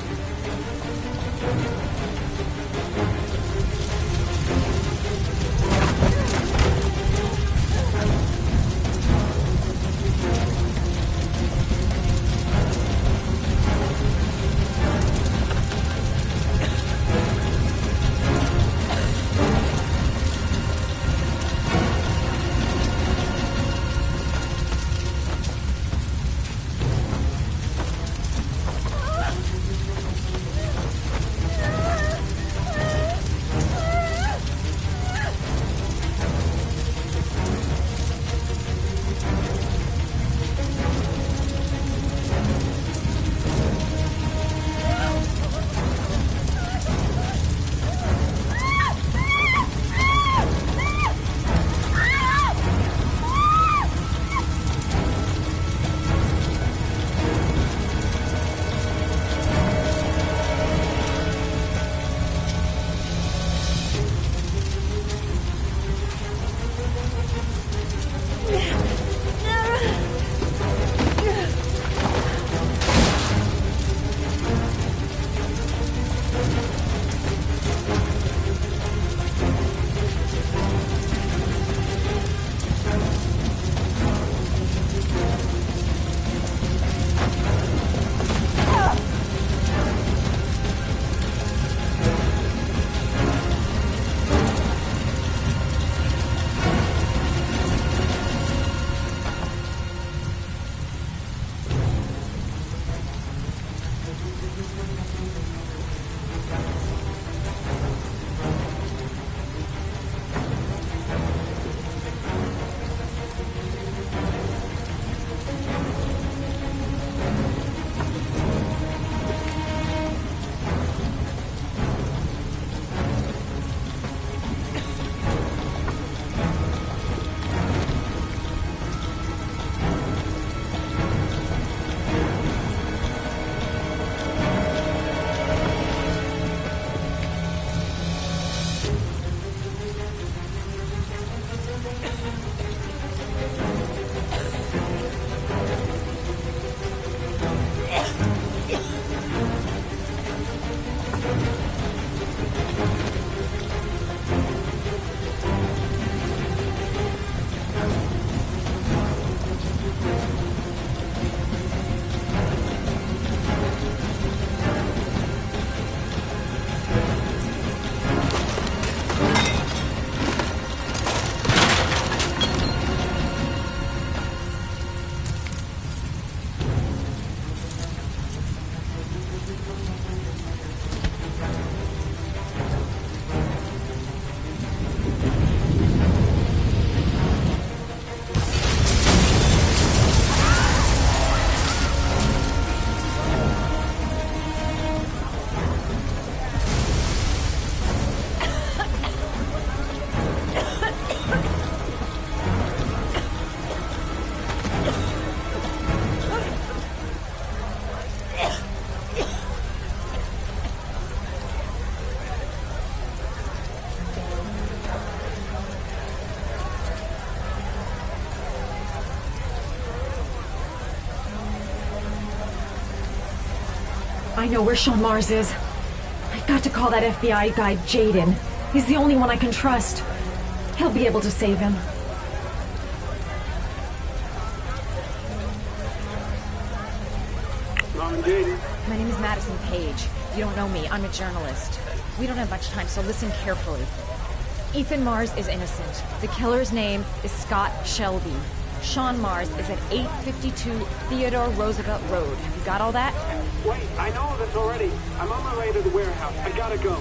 I know where Sean Mars is. I've got to call that FBI guy, Jaden. He's the only one I can trust. He'll be able to save him. My name is Madison Page. You don't know me. I'm a journalist. We don't have much time, so listen carefully. Ethan Mars is innocent. The killer's name is Scott Shelby. Sean Mars is at 852 Theodore Roosevelt Road. Have you got all that? Wait, I know this already. I'm on my way to the warehouse. I gotta go.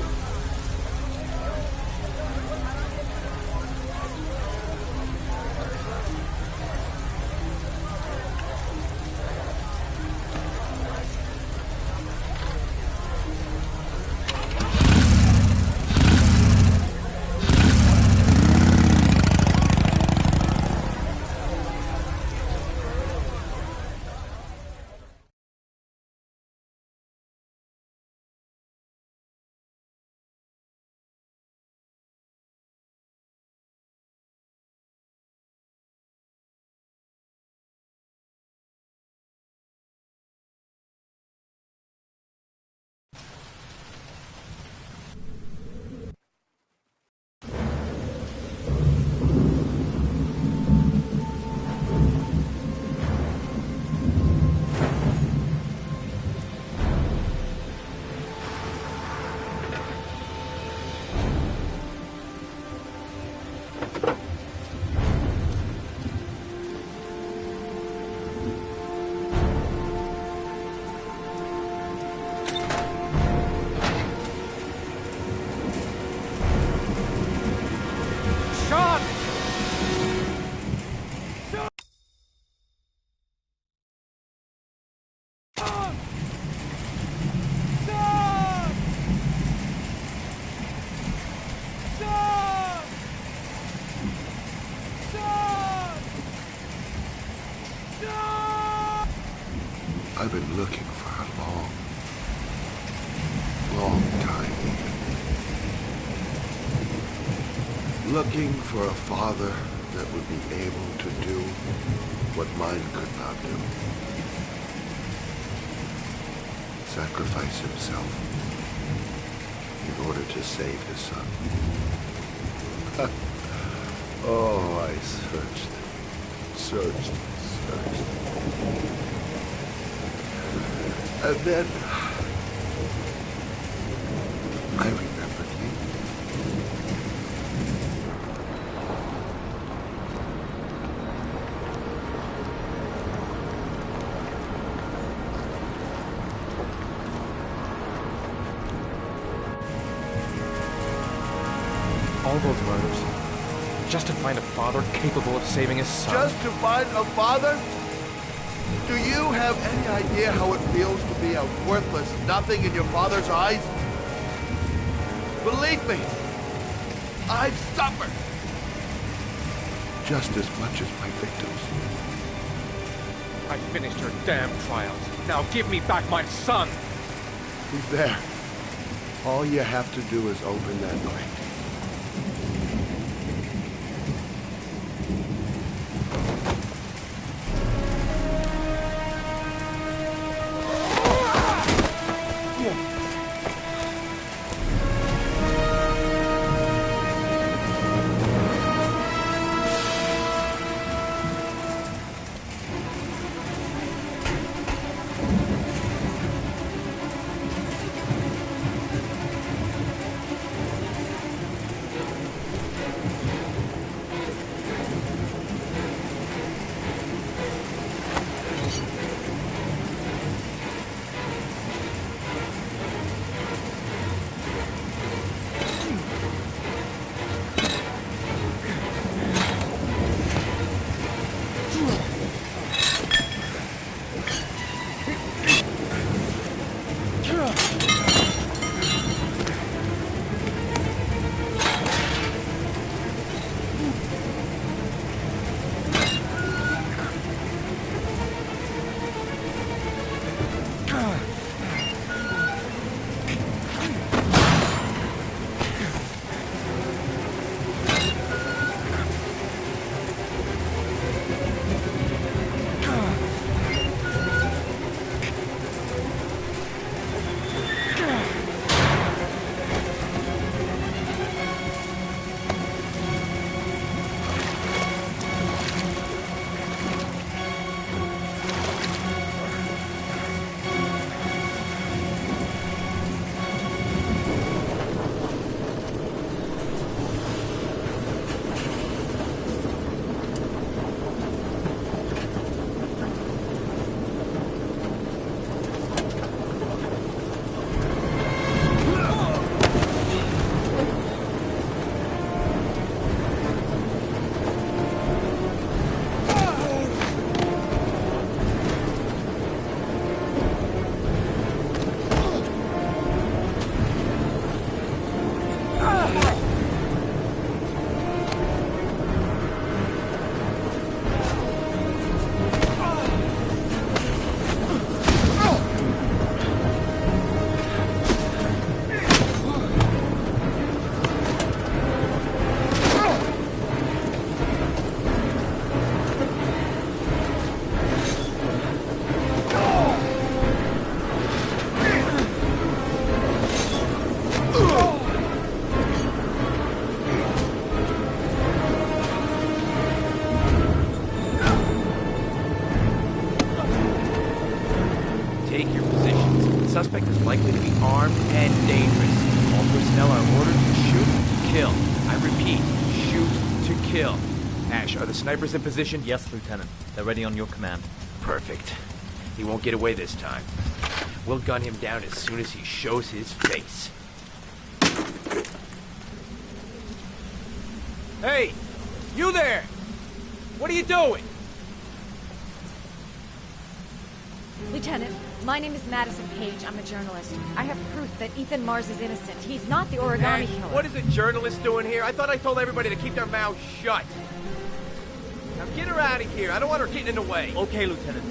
I've been looking for a long time. Looking for a father that would be able to do what mine could not do. Sacrifice himself in order to save his son. Oh, I searched. And then I remembered you. All those murders, just to find a father capable of saving his son. Just to find a father? Do you have any idea how it feels to be a worthless nothing in your father's eyes? Believe me, I've suffered just as much as my victims. I finished your damn trials. Now give me back my son! He's there. All you have to do is open that crate. Suspect is likely to be armed and dangerous. All personnel are ordered to shoot to kill. I repeat, shoot to kill. Ash, are the snipers in position? Yes, Lieutenant. They're ready on your command. Perfect. He won't get away this time. We'll gun him down as soon as he shows his face. Hey! You there! What are you doing? Lieutenant, my name is Madison Page. I'm a journalist. I have proof that Ethan Mars is innocent. He's not the origami killer. What is a journalist doing here? I thought I told everybody to keep their mouths shut. Now get her out of here. I don't want her getting in the way. Okay, Lieutenant.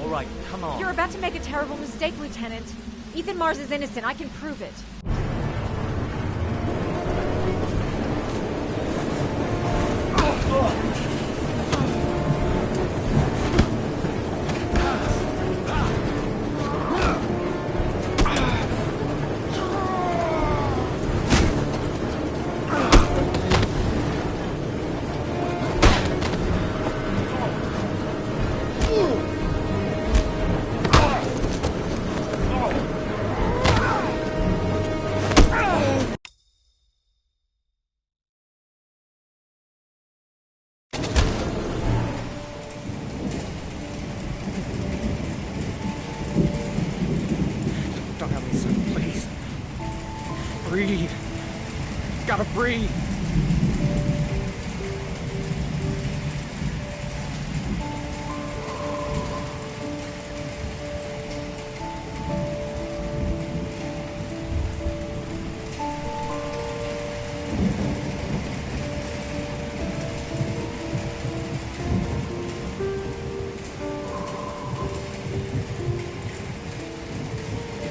All right. Come on. You're about to make a terrible mistake, Lieutenant. Ethan Mars is innocent. I can prove it. Don't have me, son, please. Breathe. Gotta breathe.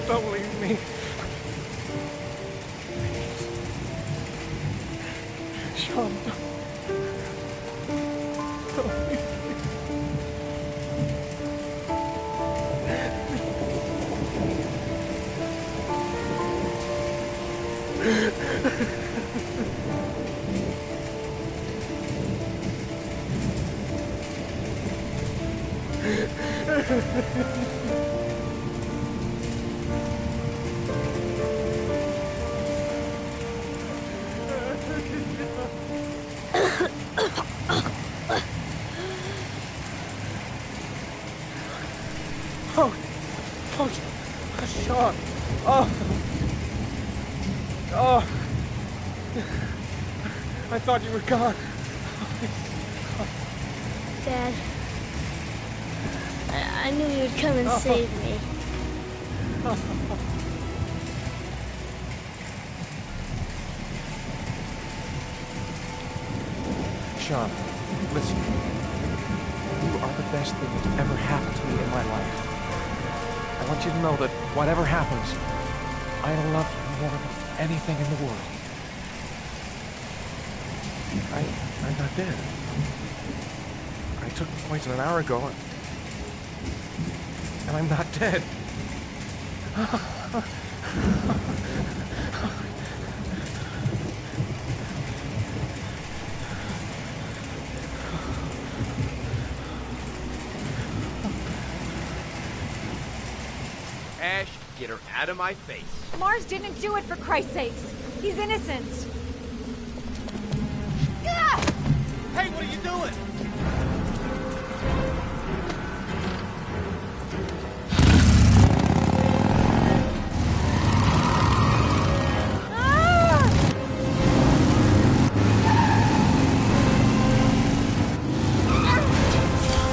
Don't leave me. Sean, don't leave Sean. Oh. I thought you were gone. Dad, I knew you'd come and save me. Sean, listen. You are the best thing that's ever happened to me in my life. I want you to know that whatever happens, I love you more than anything in the world. I'm not dead. I took the poison an hour ago, and I'm not dead. Ash, get her out of my face. Mars didn't do it, for Christ's sakes. He's innocent. Hey, what are you doing?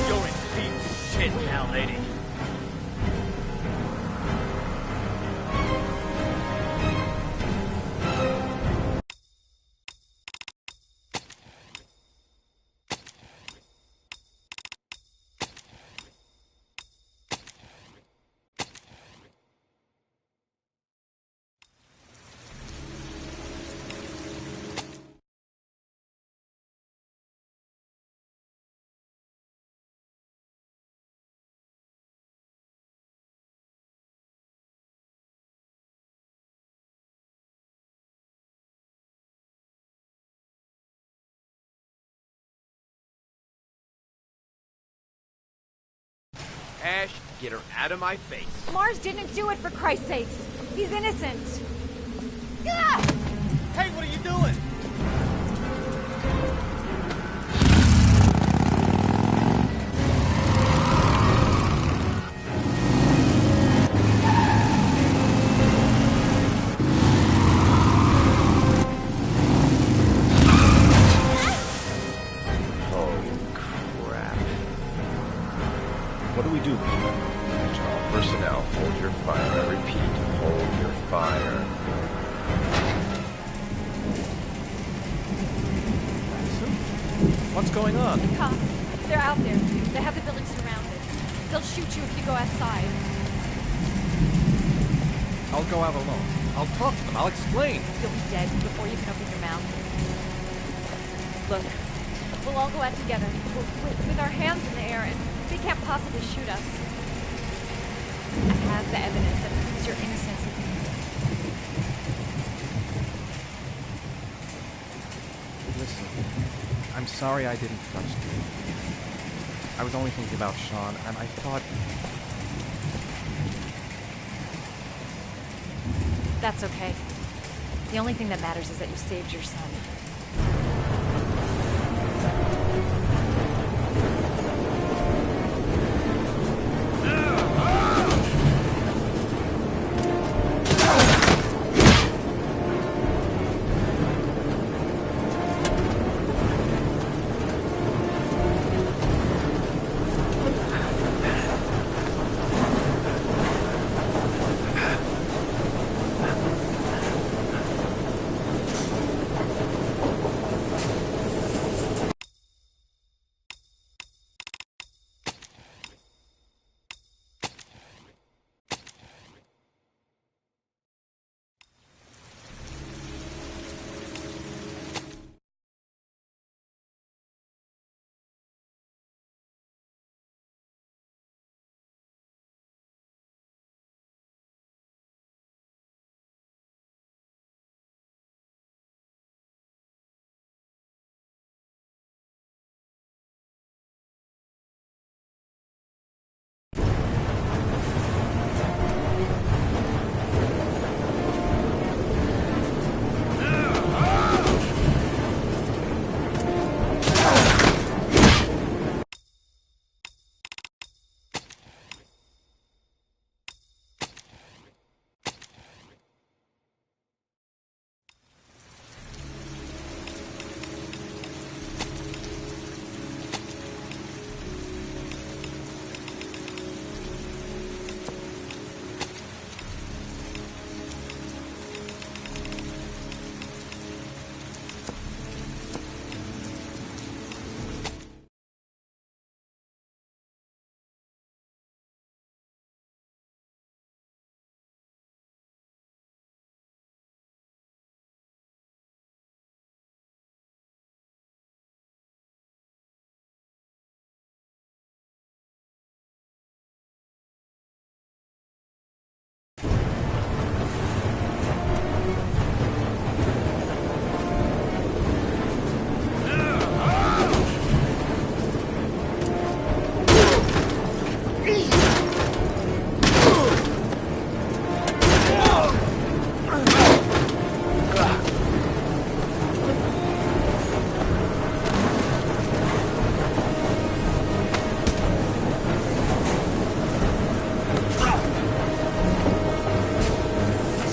You're in deep shit now, lady. Ash, get her out of my face. Mars didn't do it, for Christ's sakes. He's innocent. Hey, what are you doing? What do we do? To all personnel, hold your fire. I repeat, hold your fire. What's going on? The cops. They're out there. They have the building surrounded. They'll shoot you if you go outside. I'll go out alone. I'll talk to them. I'll explain. You'll be dead before you can open your mouth. Look, we'll all go out together, with our hands in the air, and they can't possibly shoot us. I have the evidence that proves your innocence. Listen, I'm sorry I didn't trust you. I was only thinking about Sean, and I thought... That's okay. The only thing that matters is that you saved your son.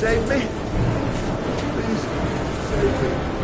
Save me. Please, save me.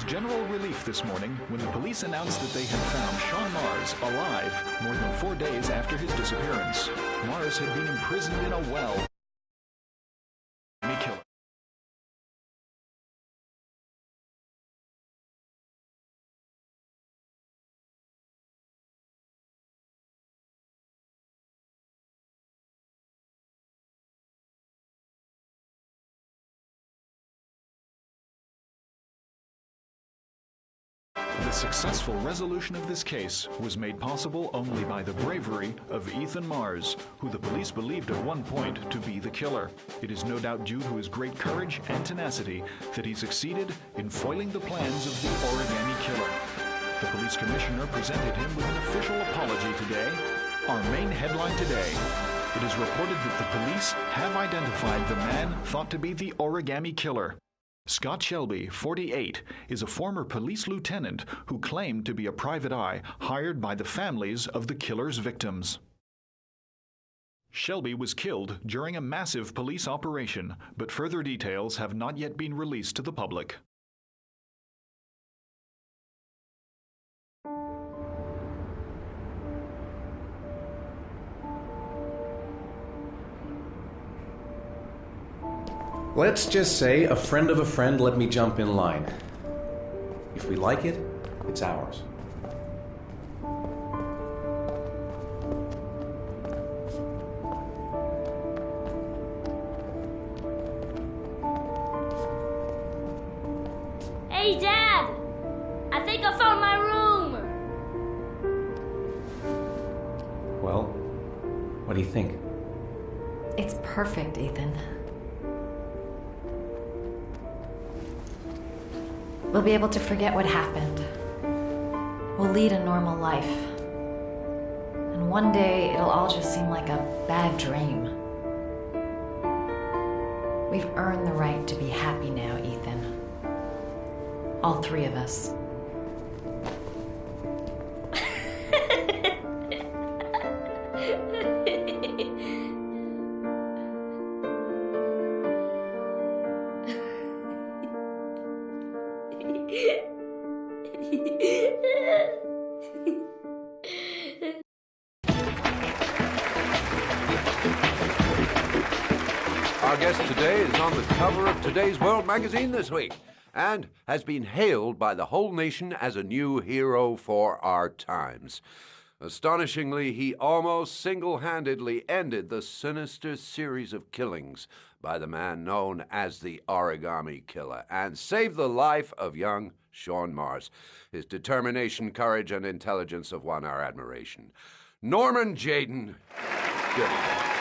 general relief this morning when the police announced that they had found Sean Mars alive more than 4 days after his disappearance. Mars had been imprisoned in a well. Killer. The successful resolution of this case was made possible only by the bravery of Ethan Mars, who the police believed at one point to be the killer. It is no doubt due to his great courage and tenacity that he succeeded in foiling the plans of the Origami Killer. The police commissioner presented him with an official apology today. Our main headline today: it is reported that the police have identified the man thought to be the Origami Killer. Scott Shelby, 48, is a former police lieutenant who claimed to be a private eye hired by the families of the killer's victims. Shelby was killed during a massive police operation, but further details have not yet been released to the public. Let's just say a friend of a friend let me jump in line. If we like it, it's ours. Hey, Dad! I think I found my room! Well, what do you think? It's perfect, Ethan. We'll be able to forget what happened. We'll lead a normal life. And one day, it'll all just seem like a bad dream. We've earned the right to be happy now, Ethan. All three of us. Our guest today is on the cover of today's World magazine this week and has been hailed by the whole nation as a new hero for our times. Astonishingly, he almost single-handedly ended the sinister series of killings by the man known as the Origami Killer and saved the life of young Sean Mars. His determination, courage, and intelligence have won our admiration. Norman Jayden, good evening.